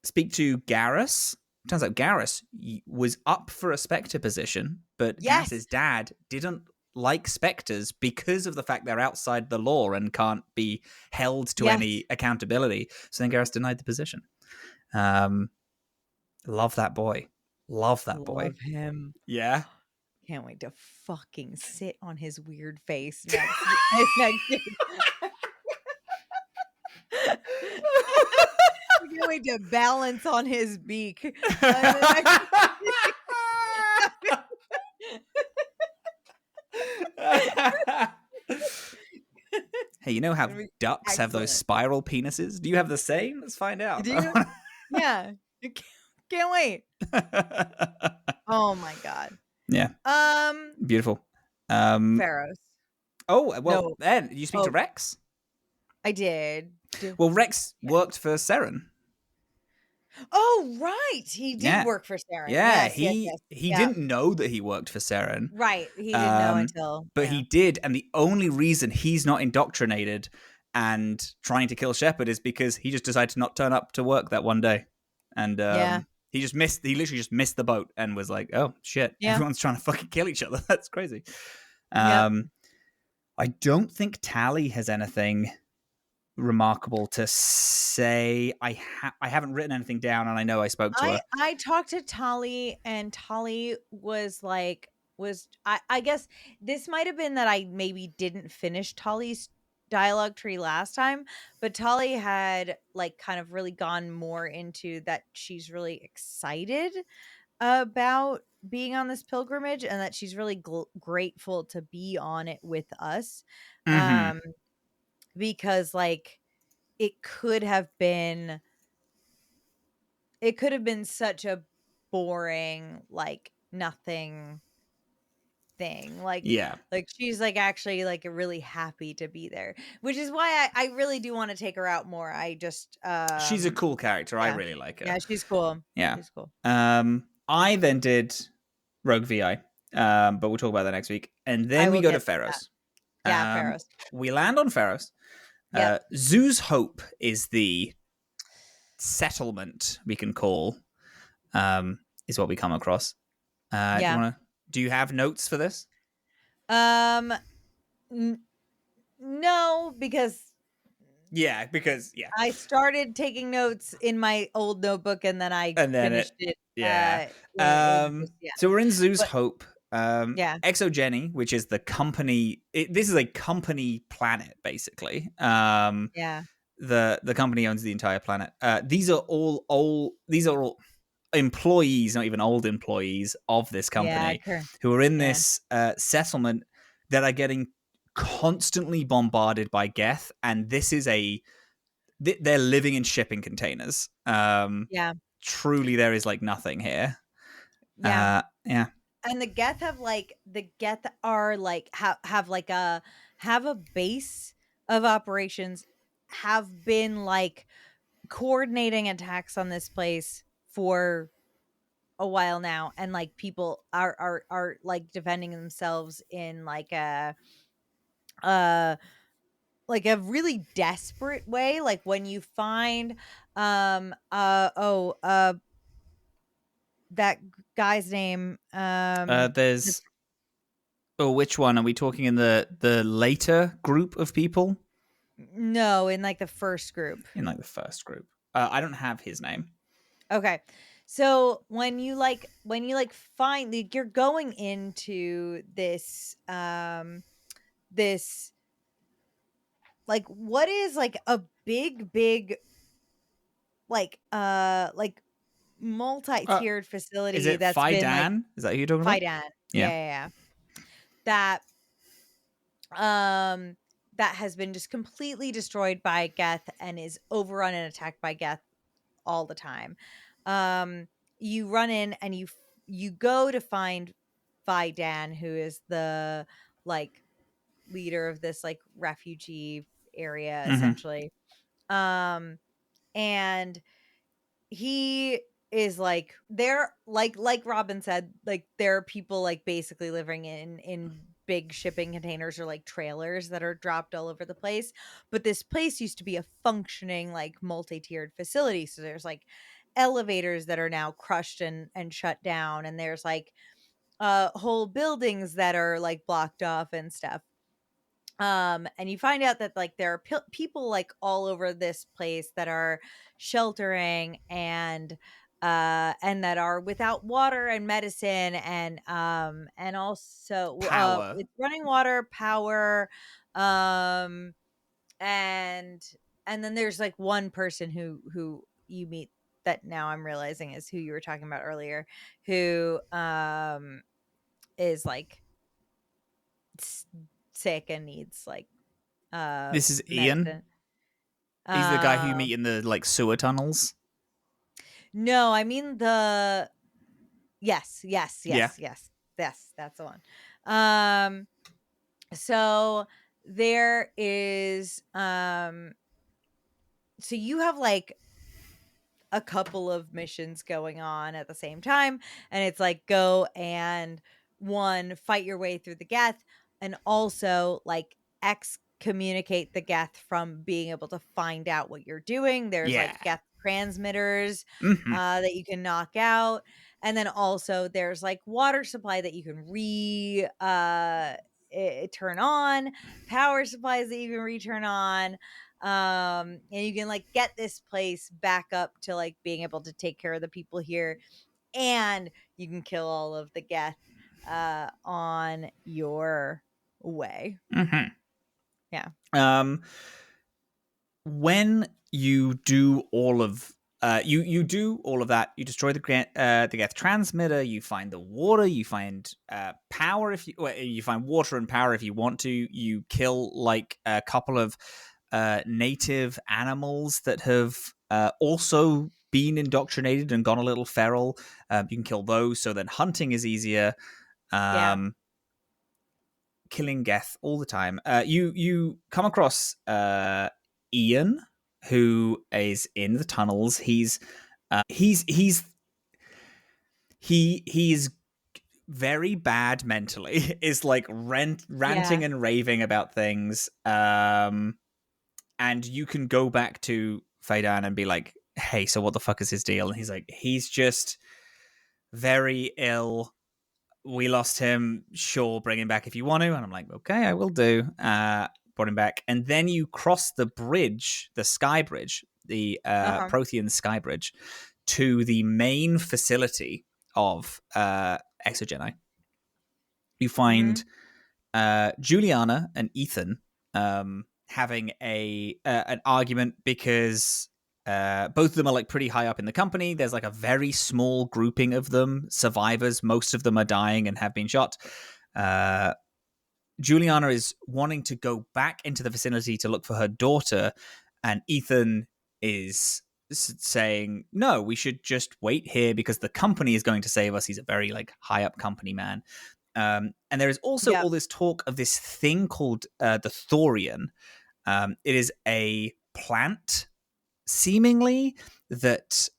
Speak to Garrus. Turns out Garrus was up for a Spectre position, but Garrus's dad didn't like Spectres because of the fact they're outside the law and can't be held to any accountability. So then Garrus denied the position. Love that boy. Love Love him. Yeah. Can't wait to fucking sit on his weird face next. I can't wait to balance on his beak. Hey, you know how ducks have those spiral penises? Do you have the same? Let's find out. Yeah. Can't wait. Oh my god. Yeah. Beautiful. Feros. Oh, well, then you speak to Rex? I did. Well, Rex worked for Saren. Oh, right. He did work for Saren. Yeah, he didn't know that he worked for Saren. Right. He didn't know until. But he did, and the only reason he's not indoctrinated and trying to kill Shepard is because he just decided to not turn up to work that one day. And he literally just missed the boat and was like, oh, shit, everyone's trying to fucking kill each other. That's crazy. I don't think Tali has anything remarkable to say. I haven't written anything down, and I know I spoke to her. I talked to Tali, and Tali was like, I guess this might have been that I maybe didn't finish Tali's dialogue tree last time, but Tali had kind of really gone more into that she's really excited about being on this pilgrimage and that she's really grateful to be on it with us. Because it could have been such a boring nothing thing. She's actually really happy to be there, which is why I really do want to take her out more. I just she's a cool character. I really like her. Yeah, she's cool. Yeah, she's cool. I then did Rogue VI, but we'll talk about that next week. And then we go to Feros. Feros. We land on Feros. Zoo's Hope is the settlement we can call, is what we come across. Do you have notes for this? No, because I started taking notes in my old notebook and then I finished it. So we're in Zoo's Hope. Exogeny, which is the company. This is a company planet, basically. The company owns the entire planet. These are all employees, not even old employees of this company, who are in this settlement that are getting constantly bombarded by Geth, and this is they're living in shipping containers. Truly, there is nothing here. And the Geth are have a base of operations, have been coordinating attacks on this place for a while now, and people are defending themselves in a really desperate way. When you find that guy's name. There's which one are we talking? In the later group of people? No, in the first group. In the first group. I don't have his name. Okay. So when you find, like, you're going into this this, like, what is like a big like multi-tiered Is facility it that's been like Fidan? Is that who you're talking about? Fidan. Yeah. Yeah. That um that has been just completely destroyed by Geth and is overrun and attacked by Geth all the time. You run in and you go to find Fidan, who is the, like, leader of this, like, refugee area, Mm-hmm. essentially. And he is like, there, like Robin said, like, there are people, like, basically living in big shipping containers or like trailers that are dropped all over the place. But this place used to be a functioning, like, multi-tiered facility. So there's like elevators that are now crushed and shut down, and there's like whole buildings that are like blocked off and stuff. And you find out that, like, there are people, like, all over this place that are sheltering and that are without water and medicine and also Power. with running water, power, um and then there's like one person who you meet that now I'm realizing is who you were talking about earlier, who is like sick and needs like This is Ian. medicine. He's the guy who you Uh, meet in the like sewer tunnels. no, I mean the yes, yes, Yeah. yes, yes, yes, that's the one. Um, so there is so you have like a couple of missions going on at the same time, and it's like, go and one, fight your way through the Geth, and also like excommunicate the Geth from being able to find out what you're doing. There's Yeah. like Geth transmitters Mm-hmm. that you can knock out, and then also there's like water supply that you can turn on, power supplies that you can return on, and you can like get this place back up to like being able to take care of the people here, and you can kill all of the Geth on your way. Mm-hmm. Yeah. When you do all of you do all of that, you destroy the Geth transmitter, you find the water, you find power you find water and power if you want to, you kill like a couple of native animals that have also been indoctrinated and gone a little feral. You can kill those, so then hunting is easier. Yeah. Killing Geth all the time. You come across Ian, who is in the tunnels. He's he's very bad mentally. Is like ranting Yeah. and raving about things. And you can go back to Faidan and be like, "Hey, so what the fuck is his deal?" And he's like, "He's just very ill. We lost him. Sure, bring him back if you want to." And I'm like, okay, I will do. Brought him back. And then you cross the bridge, the sky bridge, the Prothean sky bridge, to the main facility of Exogeni. You find Juliana and Ethan having an argument because both of them are like pretty high up in the company. There's like a very small grouping of them, survivors. Most of them are dying and have been shot. Juliana is wanting to go back into the vicinity to look for her daughter, and Ethan is saying, no, we should just wait here because the company is going to save us. He's a very like high up company man. And there is also all this talk of this thing called the Thorian. It is a plant, seemingly, that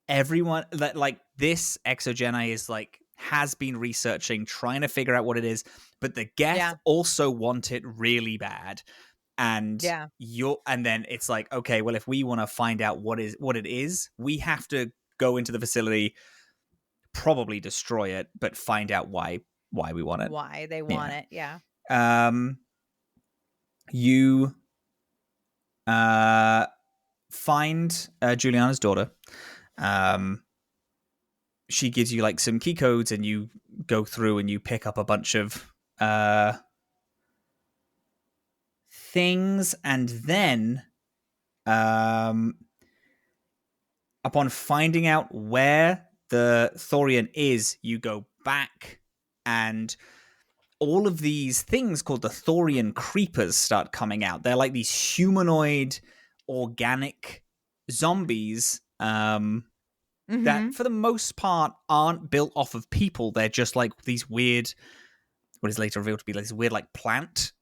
everyone that like this Exogeni is like has been researching, trying to figure out what it is, but the Geth also want it really bad. And and then it's like, okay, well, if we want to find out what it is, we have to go into the facility, probably destroy it, but find out why we want it. Why they want it, yeah. You find Juliana's daughter. She gives you like some key codes, and you go through and you pick up a bunch of things, and then upon finding out where the Thorian is, you go back, and all of these things called the Thorian creepers start coming out. They're like these humanoid, organic zombies that, for the most part, aren't built off of people. They're just like these weird, what is later revealed to be like these weird, like plant,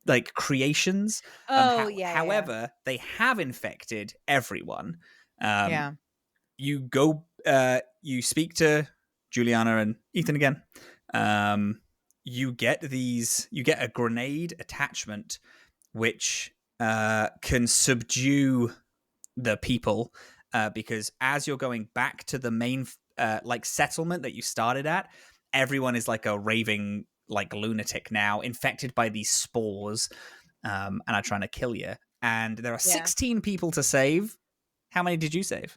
like creations. However, they have infected everyone. You go, you speak to Juliana and Ethan again. You get a grenade attachment which can subdue the people, because as you're going back to the main like settlement that you started at, everyone is like a raving like lunatic now, infected by these spores, and are trying to kill you. And there are 16 people to save. How many did you save?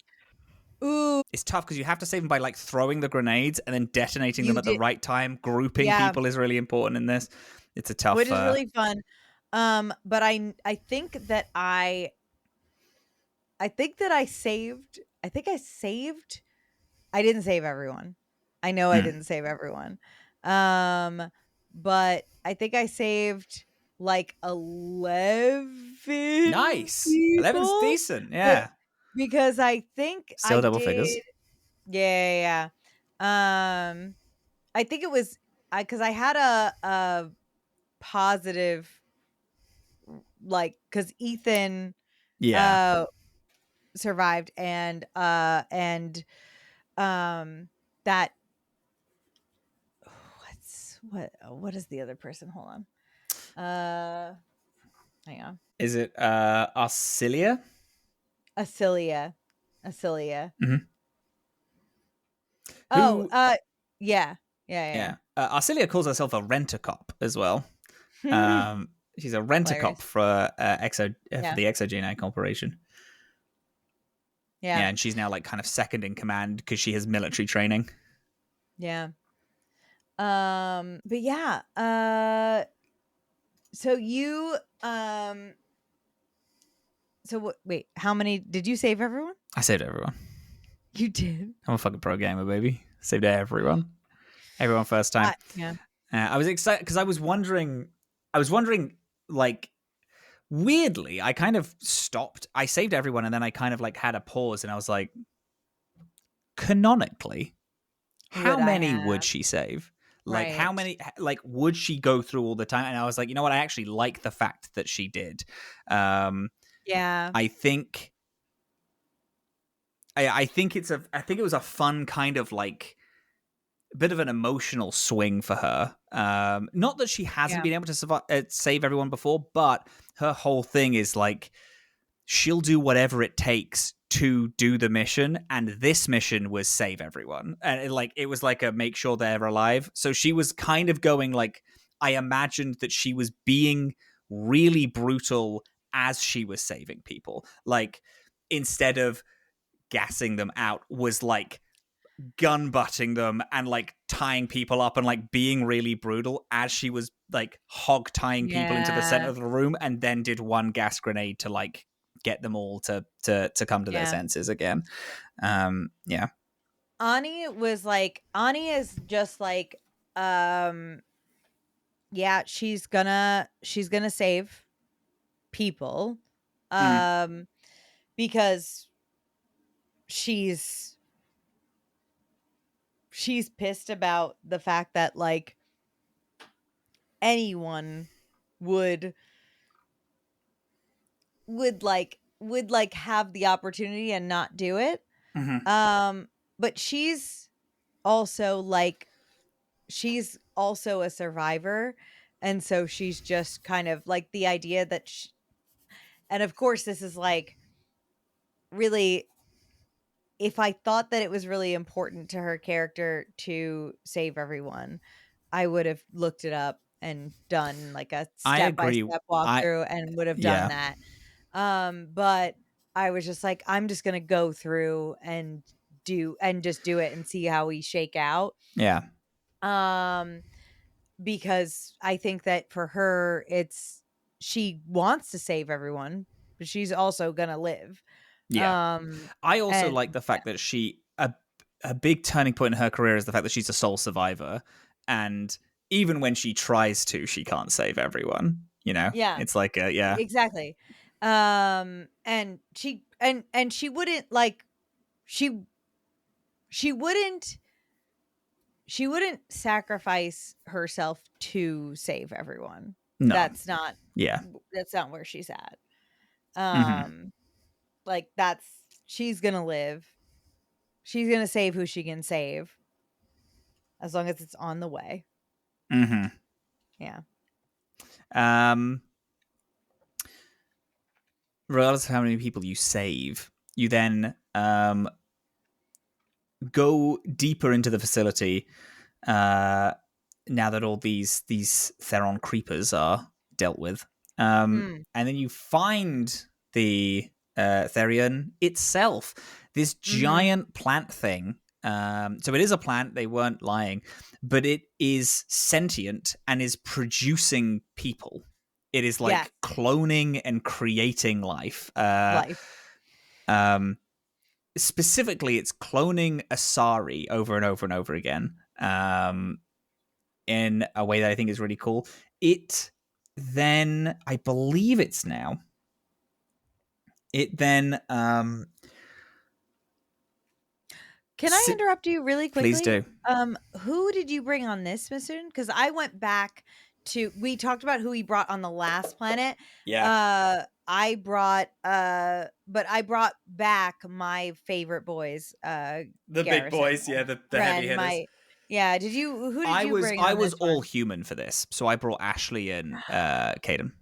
Ooh. It's tough because you have to save them by like throwing the grenades and then detonating them at the right time. Grouping people is really important in this. It's a tough, which is really fun. But I think that I saved. I didn't save everyone. I know I didn't save everyone. But I think I saved like 11. Nice. People, 11's decent. Yeah. Because I think still double figures. Yeah. I think it was because I had a positive, like, because Ethan survived, and that what is the other person? Hold on. Hang on. Is it Arcilia? Acilia. Mm-hmm. Yeah. Arcilia calls herself a rent-a-cop as well. She's a rent-a-cop for the Exogene Corporation. Yeah, and she's now like kind of second in command because she has military training. Yeah. But yeah. So you so wait, how many did you save? Everyone? I saved everyone. You did? I'm a fucking pro gamer, baby. Saved everyone first time. I was excited because I was wondering, like, weirdly, I kind of stopped. I saved everyone, and then I kind of like had a pause, and I was like, canonically, how many would she save? Like, how many, like, would she go through all the time? And I was like, you know what? I actually like the fact that she did. I think it was a fun kind of like a bit of an emotional swing for her. Not that she hasn't been able to save everyone before, but her whole thing is like, she'll do whatever it takes to do the mission, and this mission was save everyone, and it was like a make sure they're alive. So she was kind of going like, I imagined that she was being really brutal as she was saving people, like instead of gassing them out, was like gun butting them and like tying people up and like being really brutal as she was like hog tying people into the center of the room, and then did one gas grenade to like get them all to come to their senses again. Ani is just like she's gonna save people because she's pissed about the fact that like anyone would have the opportunity and not do it. But she's also a survivor, and so she's just kind of like the idea that and of course this is like really, if I thought that it was really important to her character to save everyone, I would have looked it up and done like a step-by-step walkthrough and would have done that. But I was just like, I'm just gonna go through and just do it and see how we shake out. Yeah. Because I think that for her, she wants to save everyone, but she's also gonna live. Yeah. I also And like the fact that a big turning point in her career is the fact that she's a sole survivor, and even when she tries to, she can't save everyone. You know, yeah, it's like yeah, exactly. And she wouldn't like she wouldn't sacrifice herself to save everyone. no, That's not yeah, where she's at. mm-hmm. Like she's gonna live. She's gonna save who she can save, as long as it's on the way. Mm-hmm. Yeah. Regardless of how many people you save, you then go deeper into the facility. Now that all these Theron creepers are dealt with, and then you find the Therion itself, this giant plant thing. So it is a plant, they weren't lying, but it is sentient and is producing people. It is like cloning and creating life. Specifically, it's cloning Asari over and over and over again, in a way that I think is really cool. It then, I believe it's now, it then can I interrupt you really quickly? Please do. Who did you bring on this mission? Because I went back to, we talked about who we brought on the last planet. Yeah. I brought back my favorite boys. The Garrison, big boys, yeah, the heavy hitters. Who did you bring on I was this all one? human for this, so I brought Ashley and Caden.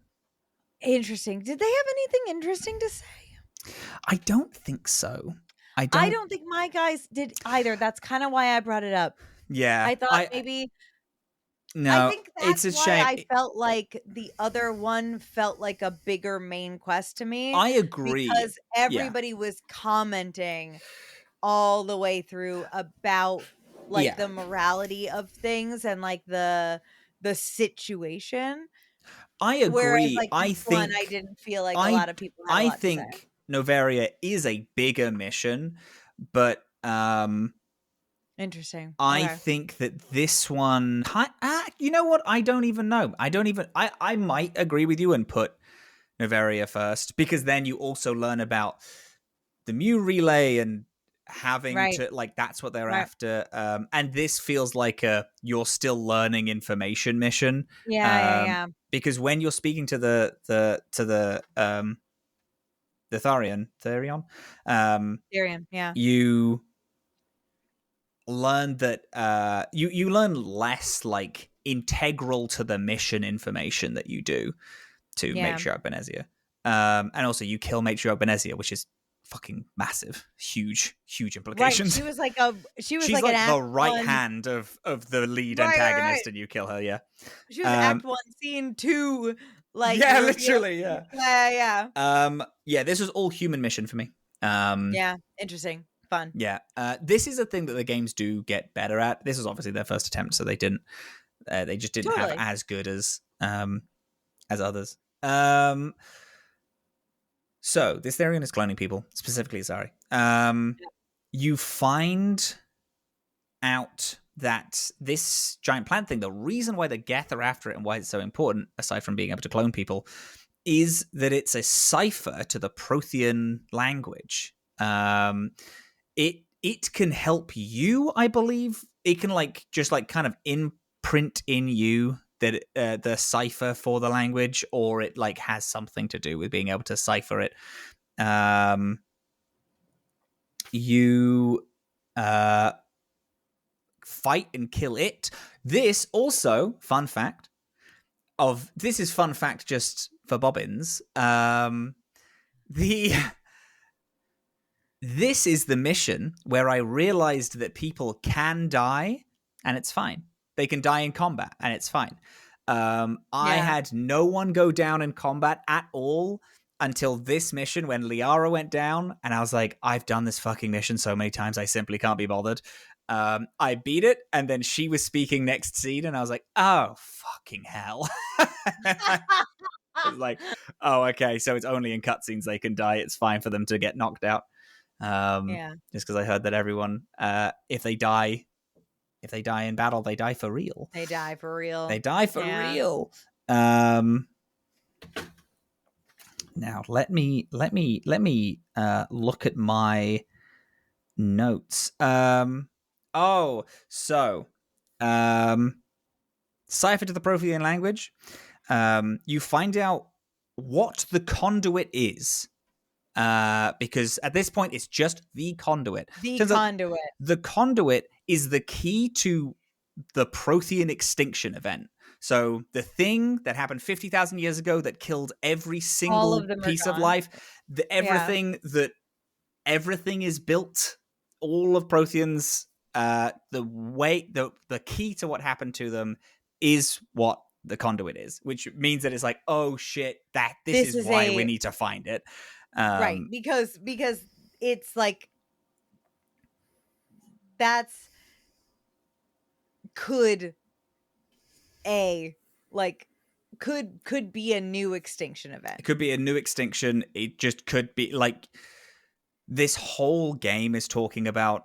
Interesting. Did they have anything interesting to say? I don't think so. I don't think my guys did either. That's kind of why I brought it up. Yeah. I thought maybe. No, I think that's it's a why shame. I felt like the other one felt like a bigger main quest to me. I agree. Because everybody was commenting all the way through about like the morality of things and like the situation. I agree. Whereas, like, I didn't feel like a lot of people had a lot to say. Noveria is a bigger mission, but interesting. I think that this one, you know what? I don't even know. I might agree with you and put Noveria first, because then you also learn about the Mew relay and having to, like, that's what they're after. And this feels like you're still learning information mission. Yeah. Because when you're speaking to the Therion, yeah. You learn that you learn less like integral to the mission information that you do to Matriarch Benezia. And also you kill Matriarch Benezia, which is fucking massive, huge implications. Right. She's like the right one hand of the lead antagonist, and you kill her. Yeah, she was Act 1, Scene 2. Like, yeah, literally, yeah. Yeah. This was all human mission for me. Yeah, interesting, fun. Yeah, this is a thing that the games do get better at. This was obviously their first attempt, so they just didn't have as good as others. So this Therion is cloning people, specifically Asari. You find out that this giant plant thing, the reason why the Geth are after it and why it's so important, aside from being able to clone people, is that it's a cipher to the Prothean language. It can help you, I believe. It can just kind of imprint in you that the cipher for the language, or it has something to do with being able to cipher it. You fight and kill it. This also, fun fact just for bobbins. This is the mission where I realized that people can die and it's fine. They can die in combat and it's fine. I had no one go down in combat at all until this mission when Liara went down, and I was like, I've done this fucking mission so many times, I simply can't be bothered. I beat it, and then she was speaking next scene, and I was like, oh, fucking hell. I was like, oh, okay, so it's only in cutscenes they can die. It's fine for them to get knocked out. Just because I heard that everyone, if they die in battle, they die for real. They die for real. They die for real. Now let me look at my notes. Cipher to the Prothean language. You find out what the conduit is. Because at this point, it's just the conduit. The conduit is the key to the Prothean extinction event. So the thing that happened 50,000 years ago that killed every single piece of life, everything is built, all of Protheans, the key to what happened to them is what the conduit is, which means that it's like, oh shit, this is why we need to find it. Right, because it's like that's could be a new extinction event. It could be a new extinction. It just could be like this whole game is talking about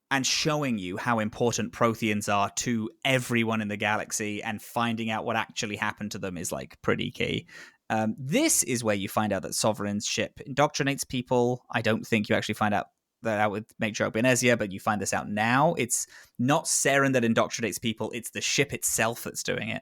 and showing you how important Protheans are to everyone in the galaxy, and finding out what actually happened to them is like pretty key. This is where you find out that Sovereign's ship indoctrinates people. I don't think you actually find out that out with Matriarch Benezia, but you find this out now. It's not Saren that indoctrinates people, it's the ship itself that's doing it.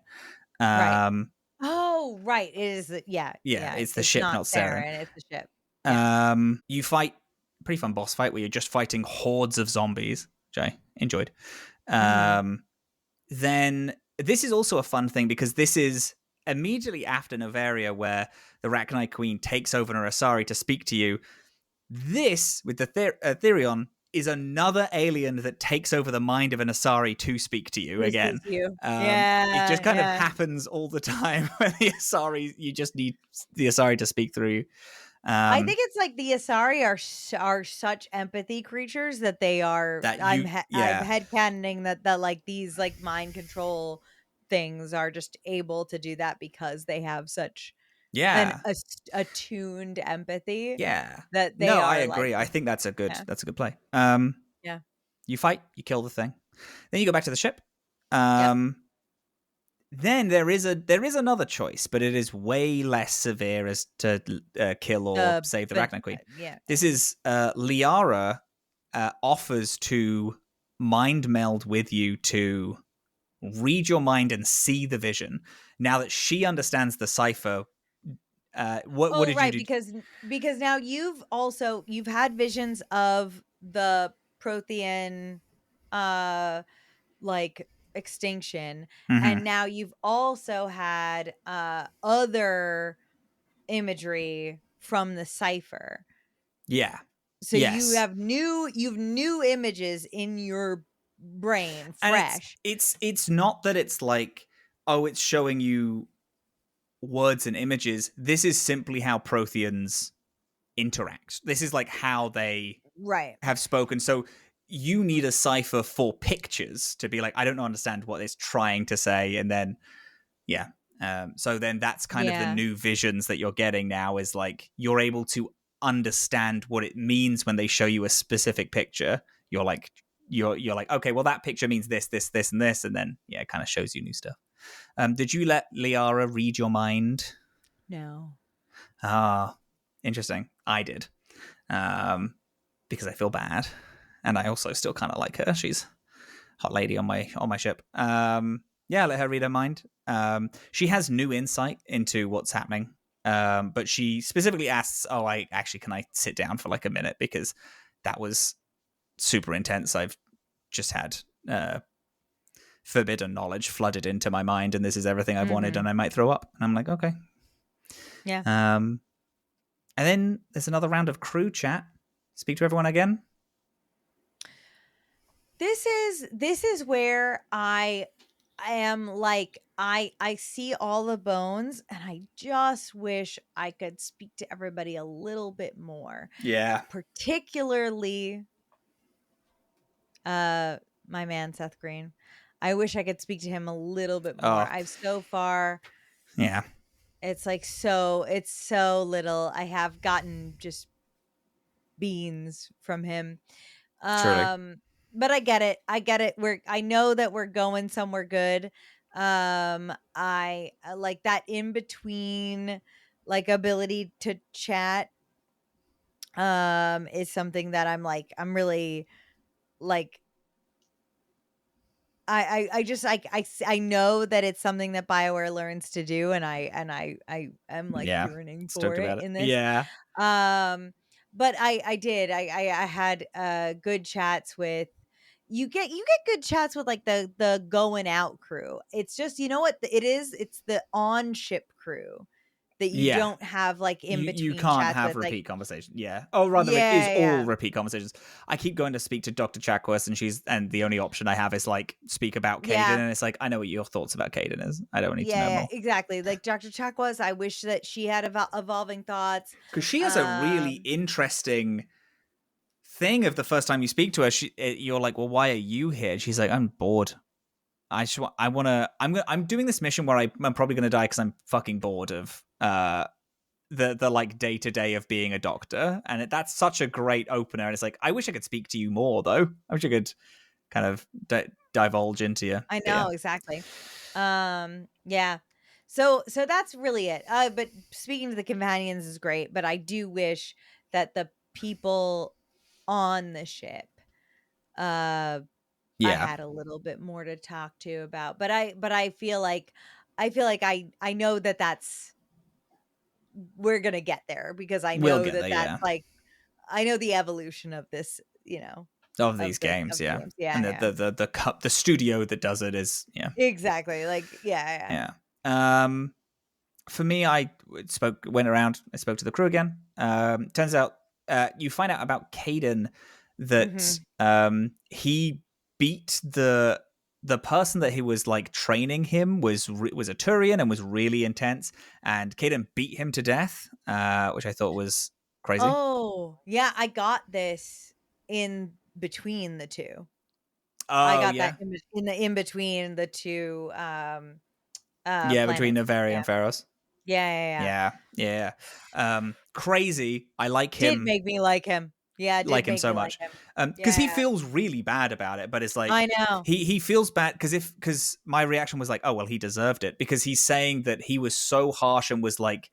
Right. Oh, right. It is. Yeah. It's the ship, not Saren. It's the ship. Yeah. You fight a pretty fun boss fight where you're just fighting hordes of zombies, which I enjoyed. Then this is also a fun thing because this is immediately after Noveria, where the Rachni Queen takes over an Asari to speak to you. This, with the Therion, is another alien that takes over the mind of an Asari to speak to you again. It just kind of happens all the time when the Asari, you just need the Asari to speak through you. I think it's like the Asari are such empathy creatures that they are. I'm headcanoning that like these like mind control things are just able to do that because they have such an attuned empathy. Yeah, that they I agree. I think that's a good play. You fight, you kill the thing, then you go back to the ship. Then there is another choice, but it is way less severe as to kill or save the Rachni Queen. This is Liara offers to mind meld with you to read your mind and see the vision. Now that she understands the cipher, what did you do? Because now you've had visions of the Prothean like extinction, and now you've also had other imagery from the cipher. So you have new images in your brain, fresh. And it's not that it's like, oh, it's showing you words and images. This is simply how Protheans interact. This is like how they have spoken. So you need a cipher for pictures to be like, I don't understand what it's trying to say. And then, so then that's kind of the new visions that you're getting now, is like, you're able to understand what it means when they show you a specific picture. You're like, okay, well, that picture means this, this, this, and this. And then, it kind of shows you new stuff. Did you let Liara read your mind? No. Interesting. I did. Because I feel bad. And I also still kind of like her. She's a hot lady on my ship. Let her read her mind. She has new insight into what's happening. But she specifically asks, can I sit down for like a minute? Because that was super intense. I've just had forbidden knowledge flooded into my mind, and this is everything I've wanted, and I might throw up. And I'm like, okay. Yeah. And then there's another round of crew chat. Speak to everyone again. This is where I am like, I see all the bones, and I just wish I could speak to everybody a little bit more. Yeah. Particularly my man Seth Green. I wish I could speak to him a little bit more. Oh. I've so far, yeah, it's like it's so little. I have gotten just beans from him. truly. But I get it. I know that we're going somewhere good. I like that in between, like, ability to chat is something that I'm really like, I just like I know that it's something that BioWare learns to do, and I am like Yeah. yearning for Stoked it about it. in this. Yeah. But I had good chats with, you get good chats with, like, the going out crew. It's just, you know what it is? It's the on ship crew that you Yeah. don't have, like, in You between can't chats have with, like, repeat conversation. Yeah. Oh, rather, it is yeah, all yeah. repeat conversations. I keep going to speak to Dr. Chakwas, and the only option I have is like speak about Caden, Yeah. and it's like, I know what your thoughts about Caden is. I don't need to know Yeah, more. exactly. Like Dr. Chakwas, I wish that she had evolving thoughts. Because she has a really interesting thing of the first time you speak to her. You're like, well, why are you here? And she's like, I'm bored. I'm doing this mission where I'm probably gonna die because I'm fucking bored of the like day to day of being a doctor, and that's such a great opener. And it's like, I wish I could speak to you more, though. I wish I could kind of divulge into you. I know, exactly. Yeah. So that's really it. But speaking to the companions is great, but I do wish that the people on the ship, I Yeah, had a little bit more to talk to about. But I feel like I know that we're gonna get there, because I we'll know get that there. that's Yeah, like, I know the evolution of this, of these of games. the Yeah, games. Yeah, and yeah. the studio that does it is Exactly. Like, yeah, yeah. For me, I went around, I spoke to the crew again. Turns out, you find out about Caden that he beat the person that he was like training him was a Turian and was really intense, and Caden beat him to death, which I thought was crazy. Oh, yeah, I got this in between the two. I Oh got that yeah, in between the two yeah, between planets. Noveria Yeah. and Feros. Yeah, yeah, yeah. Yeah, yeah. Crazy. I like Did him. make me like him. Yeah, it did Like him make so me like much, him. because he Yeah. feels really bad about it, but it's like I know. he feels bad because my reaction was like, oh well, he deserved it, because he's saying that he was so harsh and was like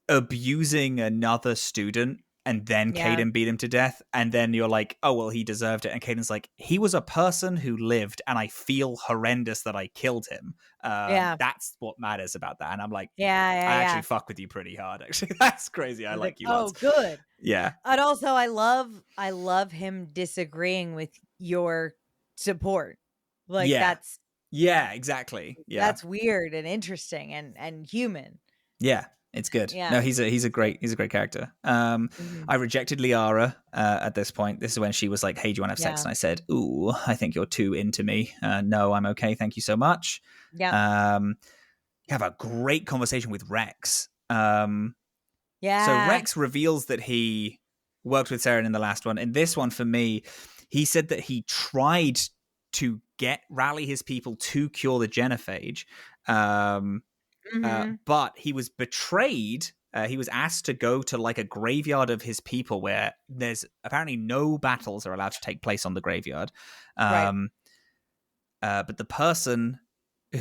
abusing another student, and then Yeah. Caden beat him to death, and then you're like, oh well, he deserved it, and Caden's like, he was a person who lived, and I feel horrendous that I killed him. Yeah. That's what matters about that, and I'm like, Yeah, I yeah, actually yeah. fuck with you pretty hard. Actually, that's crazy. I I was like, like you "Oh, lots. good." Yeah, And also, I love him disagreeing with your support. Like, yeah. Yeah, exactly. Yeah. that's weird and interesting and human. Yeah, it's good. Yeah. No, he's a great character. Mhm. I rejected Liara at this point. This is when she was like, "Hey, do you want to have sex?" Yeah. And I said, "Ooh, I think you're too into me. No, I'm okay. Thank you so much." Yeah. You have a great conversation with Rex. So Yeah. Rex reveals that he worked with Saren in the last one. In this one, for me, he said that he tried to rally his people to cure the genophage. Mhm. But he was betrayed. He was asked to go to like a graveyard of his people where there's apparently no battles are allowed to take place on the graveyard. Right. But the person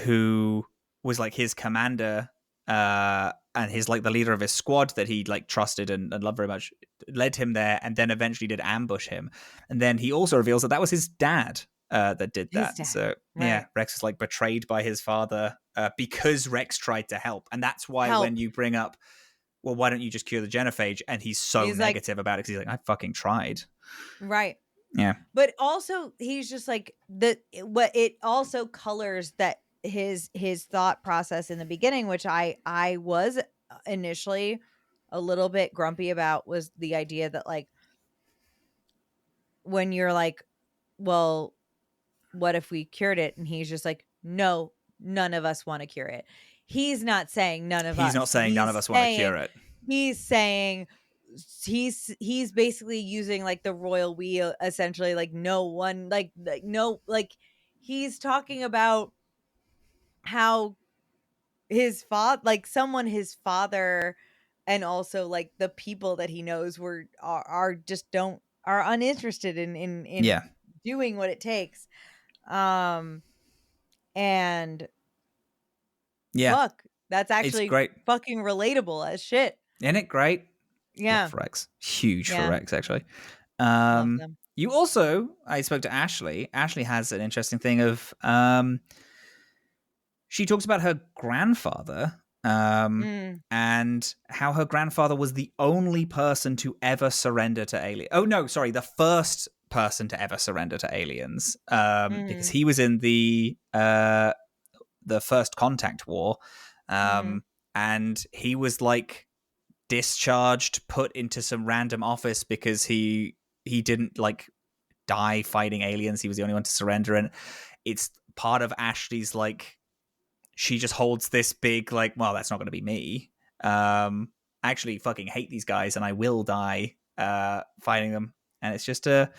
who was like his commander and his like the leader of his squad that he like trusted and loved very much led him there, and then eventually did ambush him. And then he also reveals that was his dad that did His that. dad. So yeah, Right. Rex was like betrayed by his father because Rex tried to help, and that's why Help. when you bring up, well, why don't you just cure the genophage? And he's so negative about it because he's like, I fucking tried. Right. Yeah. But also, he's just like, what it also colors that his thought process in the beginning, which I was initially a little bit grumpy about, was the idea that, like, when you're like, well, what if we cured it? And he's just like, no, none of us want to cure it. He's not saying none of us. He's not saying none of us want to cure it. He's saying he's basically using like the royal we, essentially, like no one, like no, like he's talking about how his father, like someone his father, and also like the people that he knows are just are uninterested in doing what it takes. And fuck, that's actually great. Fucking relatable as shit. Isn't it great? Yeah. Love Rex. Huge for Rex, actually. Love them. You also, I spoke to Ashley. Ashley has an interesting thing of, she talks about her grandfather, and how her grandfather was the only person to ever surrender to aliens. Oh, no, sorry, the first person to ever surrender to aliens, because he was in the First Contact War, and he was like discharged, put into some random office because he didn't like die fighting aliens. He was the only one to surrender, and it's part of Ashley's like, she just holds this big like, well, that's not going to be me. I actually fucking hate these guys, and I will die fighting them. And it's just I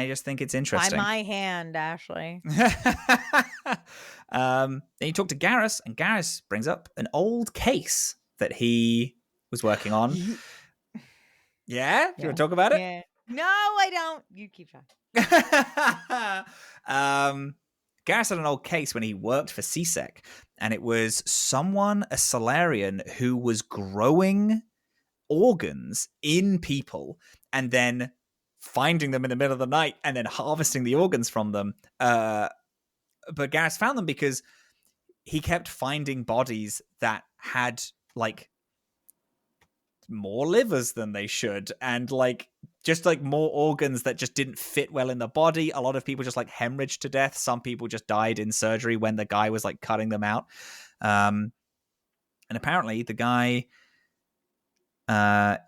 just think it's interesting. By my hand, Ashley. Then you talk to Garrus, and Garrus brings up an old case that he was working on. Yeah? Do you want to talk about it? Yeah. No, I don't. You keep talking. Garrus had an old case when he worked for CSEC, and it was a Salarian, who was growing organs in people and then finding them in the middle of the night and then harvesting the organs from them. But Garrus found them because he kept finding bodies that had like more livers than they should, and like just like more organs that just didn't fit well in the body. A lot of people just like hemorrhaged to death. Some people just died in surgery when the guy was like cutting them out. And apparently the guy,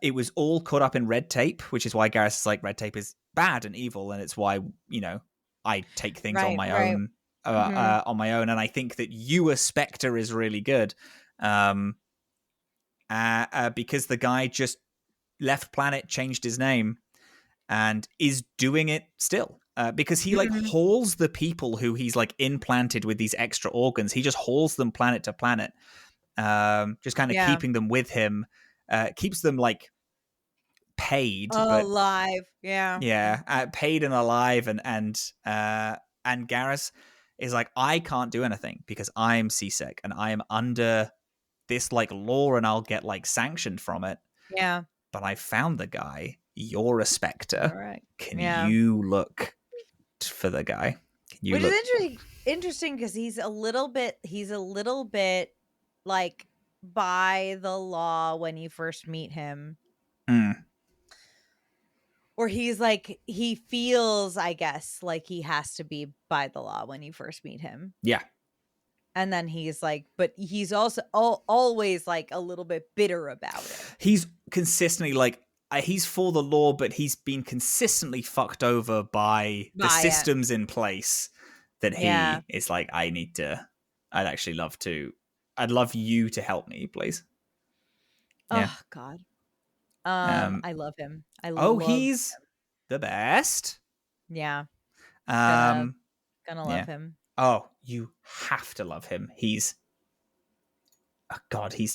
it was all caught up in red tape, which is why Garrus is like, red tape is bad and evil, and it's why, you know, I take things on my own. On my own, and I think that you as Spectre is really good, because the guy just left planet, changed his name, and is doing it still, because he like hauls the people who he's like implanted with these extra organs. He just hauls them planet to planet, just kind of keeping them with him, keeps them like paid, alive, paid and alive, and Garrus is like, I can't do anything because I'm CSEC and I am under this like law, and I'll get like sanctioned from it. Yeah. But I found the guy. You're a Spectre. Right. Can you look for the guy? Which is interesting because he's a little bit like by the law when you first meet him. Or he's like, he feels, I guess, like he has to be by the law when you first meet him. Yeah. And then he's like, but he's also always like a little bit bitter about it. He's consistently like, he's for the law, but he's been consistently fucked over by the systems in place that he is like, I'd love you to help me, please. Oh, God. I love him. He's the best. Yeah. Gonna love him. Oh, you have to love him. He's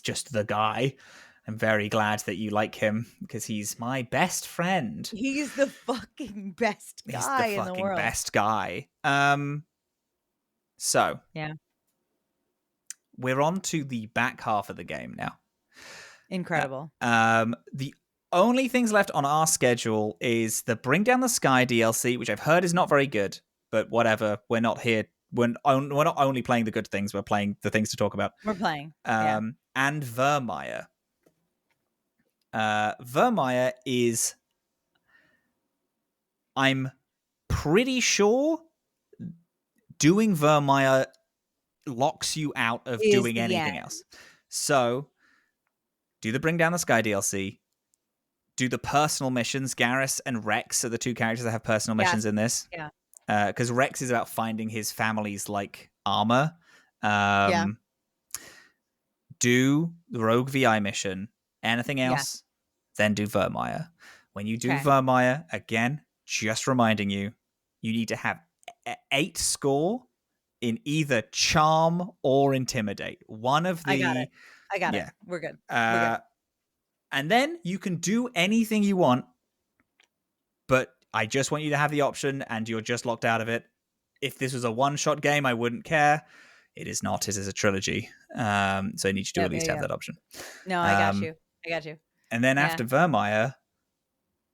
just the guy. I'm very glad that you like him because he's my best friend. He's the fucking best guy in the world. He's the fucking best guy. So yeah, we're on to the back half of the game now. Incredible. The only things left on our schedule is the Bring Down the Sky DLC, which I've heard is not very good, but whatever. We're not here. We're not only playing the good things, we're playing the things to talk about. We're playing. And Vermeer. Vermeer is, I'm pretty sure, doing Vermeer locks you out of doing anything else. So, do the Bring Down the Sky DLC. Do the personal missions. Garrus and Rex are the two characters that have personal missions in this. Yeah. because Rex is about finding his family's like armor. Do the Rogue VI mission. Anything else, then do Vermeer. When you do Vermeer, again, just reminding you, you need to have 8 score in either Charm or Intimidate. One of the... I got it. We're good. And then you can do anything you want, but I just want you to have the option, and you're just locked out of it. If this was a one-shot game, I wouldn't care. It is not. It is a trilogy. So I need you to at least have that option. No, I got you. And then after Vermeer,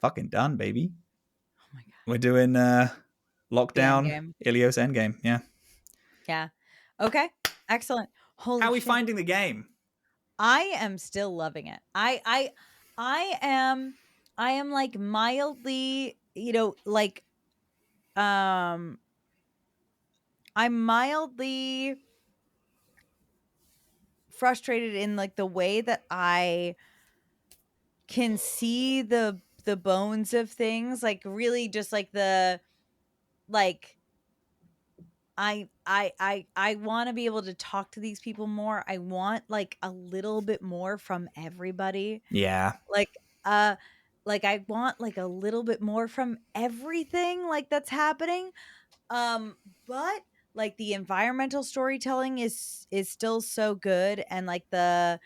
fucking done, baby. Oh my God. We're doing Lockdown, Ilios Endgame. Yeah. Yeah. Okay. Excellent. Holy How are we finding the game? I am still loving it. I am like mildly, like I'm mildly frustrated in like the way that I can see the bones of things, like really just like the like I want to be able to talk to these people more. I want like a little bit more from everybody. Yeah. Like I want like a little bit more from everything like that's happening. But like the environmental storytelling is still so good, and like the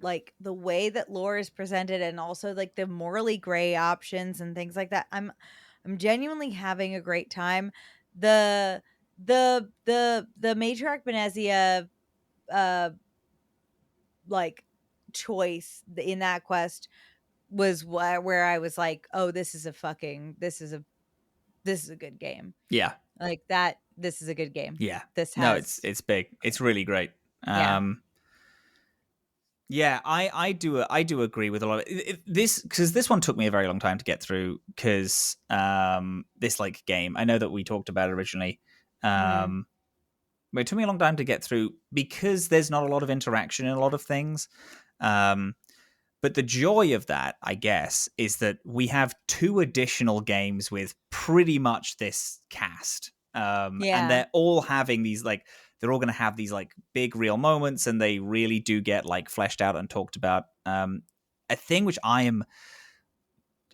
like the way that lore is presented, and also like the morally gray options and things like that. I'm genuinely having a great time. The Matriarch Benezia like choice in that quest was where I was like, oh, this is a good game. Yeah. Like that, this is a good game. Yeah. This has... No, it's big. It's really great. Yeah, I do agree with a lot of this, because this one took me a very long time to get through, because this like game, I know that we talked about it originally, but it took me a long time to get through because there's not a lot of interaction in a lot of things. But the joy of that, I guess, is that we have 2 additional games with pretty much this cast. And they're all having these like... They're all going to have these like big real moments, and they really do get like fleshed out and talked about. A thing which I am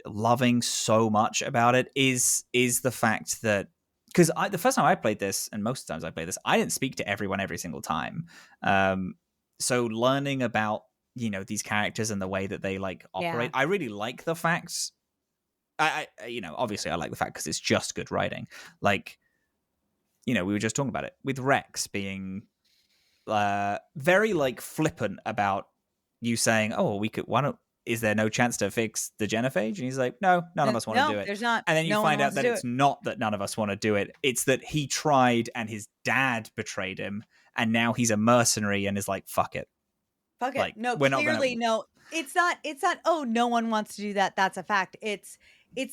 loving so much about it is the fact that, because the first time I played this, and most times I play this, I didn't speak to everyone every single time. So learning about, these characters and the way that they like operate, I really like the fact. I obviously I like the fact because it's just good writing. Like, we were just talking about it with Rex being very like flippant about you saying, "Oh, we could. Why don't? Is there no chance to fix the genophage?" And he's like, "No, none of us want to do it." There's not. And then you find out that it's not that none of us want to do it. It's that he tried and his dad betrayed him, and now he's a mercenary and is like, "Fuck it." Fuck it. Like, no, clearly no. It's not. Oh, no one wants to do that. That's a fact. It's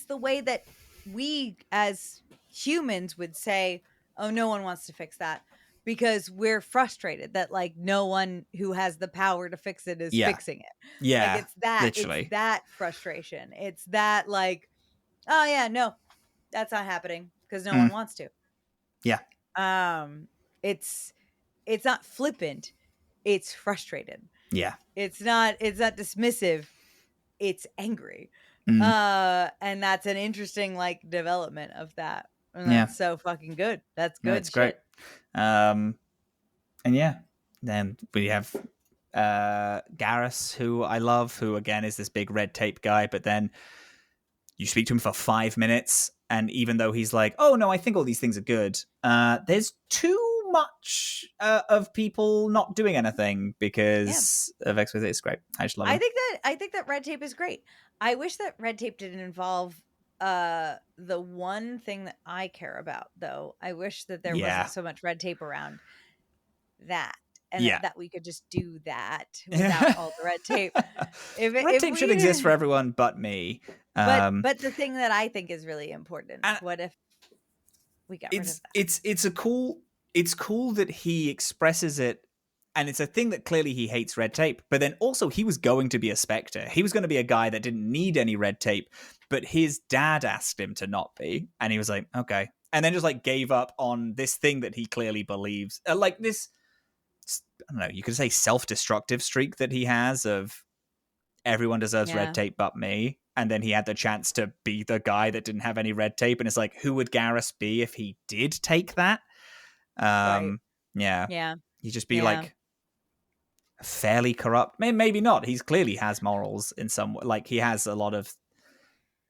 the way that we as humans would say, oh, no one wants to fix that, because we're frustrated that like no one who has the power to fix it is fixing it. Yeah. Like it's that, literally. It's that frustration. It's that like, oh yeah, no, that's not happening because no one wants to. Yeah. It's not flippant. It's frustrated. Yeah. It's not dismissive. It's angry. And that's an interesting like development of that. And that's so fucking good. That's good. It's great. And then we have Garrus, who I love, who again is this big red tape guy, but then you speak to him for 5 minutes, and even though he's like, oh no, I think all these things are good, there's too much of people not doing anything because of X. It's great. I just love it. I think that red tape is great. I wish that red tape didn't involve the one thing that I care about, though. I wish that there wasn't so much red tape around that, and that we could just do that without all the red tape. Red tape should exist for everyone but me. But the thing that I think is really important, what if we got rid of that? It's cool that he expresses it And it's a thing that clearly he hates red tape. But then also he was going to be a Spectre. He was going to be a guy that didn't need any red tape. But his dad asked him to not be. And he was like, okay. And then just like gave up on this thing that he clearly believes. Like this, I don't know, you could say self-destructive streak that he has of everyone deserves red tape but me. And then he had the chance to be the guy that didn't have any red tape. And it's like, who would Garrus be if he did take that? Yeah. He'd just be like fairly corrupt. Maybe not. He's clearly has morals in some way. Like he has a lot of.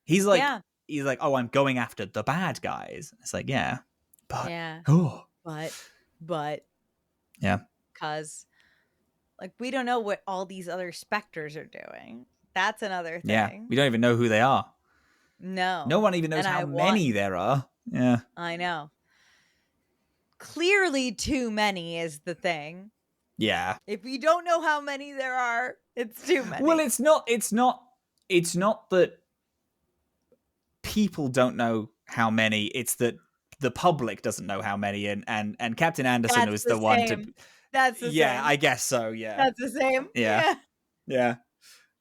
He's like, oh, I'm going after the bad guys. It's like, but yeah, because like we don't know what all these other Spectres are doing. That's another thing. Yeah, we don't even know who they are. No one even knows how many there are. Yeah, I know. Clearly, too many is the thing. Yeah. If you don't know how many there are, it's too many. Well, it's not that people don't know how many. It's that the public doesn't know how many. And Captain Anderson was the one to. That's the same. Yeah, I guess so. Yeah. That's the same. Yeah.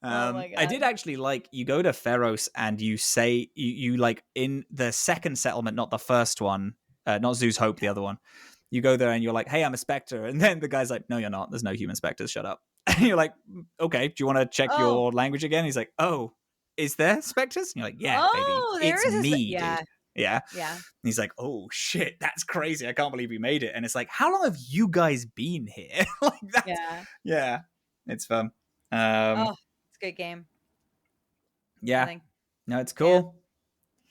Oh my God. I did actually like you go to Feros and you say you like in the second settlement, not the first one, not Zeus Hope, the other one. You go there and you're like, hey, I'm a Spectre. And then the guy's like, no, you're not. There's no human Spectres. Shut up. And you're like, okay, do you want to check your language again? He's like, oh, is there Spectres? And you're like, yeah, baby. It's me, dude. Yeah. And he's like, oh, shit, that's crazy. I can't believe we made it. And it's like, how long have you guys been here? Like that. Yeah. It's fun. It's a good game. Yeah. No, it's cool.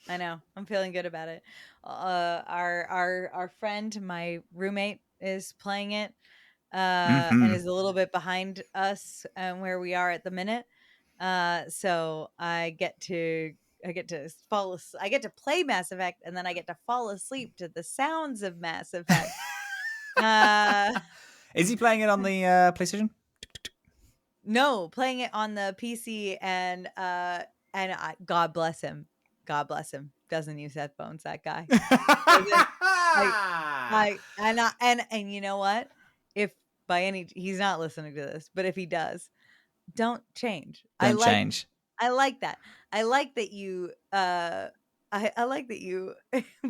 I know. I'm feeling good about it. Our friend, my roommate, is playing it and is a little bit behind us where we are at the minute. So I get to play Mass Effect, and then I get to fall asleep to the sounds of Mass Effect. Is he playing it on the PlayStation? No, playing it on the PC, and God bless him. God bless him. Doesn't use headphones, that guy. And you know what? If by any he's not listening to this, but if he does, don't change. Change. I like that. I like that you I like that you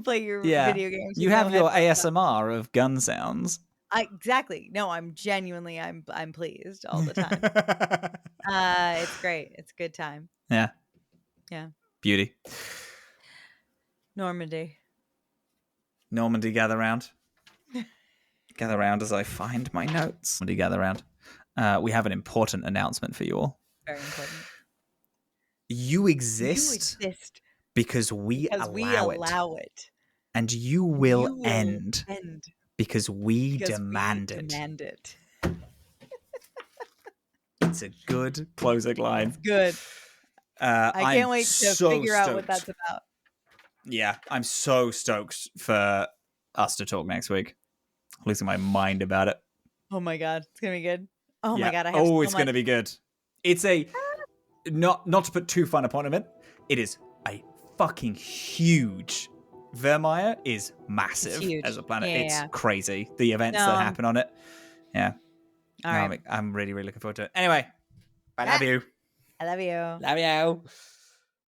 play your video games. You have your ASMR of gun sounds. Exactly. No, I'm genuinely I'm pleased all the time. It's great. It's a good time. Yeah. Beauty. Normandy, gather round. Gather round as I find my notes. Normandy, gather round. We have an important announcement for you all. Very important. You exist because we allow it. And you will end because we demand it. It's a good closing line. It's good. I can't wait to figure out what that's about. Yeah, I'm so stoked for us to talk next week. I'm losing my mind about it. Oh my God, it's gonna be good. Oh my God, it's gonna be good. It's a not to put too fun upon it. It is a fucking huge. Vermeer is massive as a planet. It's crazy. The events that happen on it. Yeah. All right. I'm really, really looking forward to it. Anyway, I love you. I love you. Love you.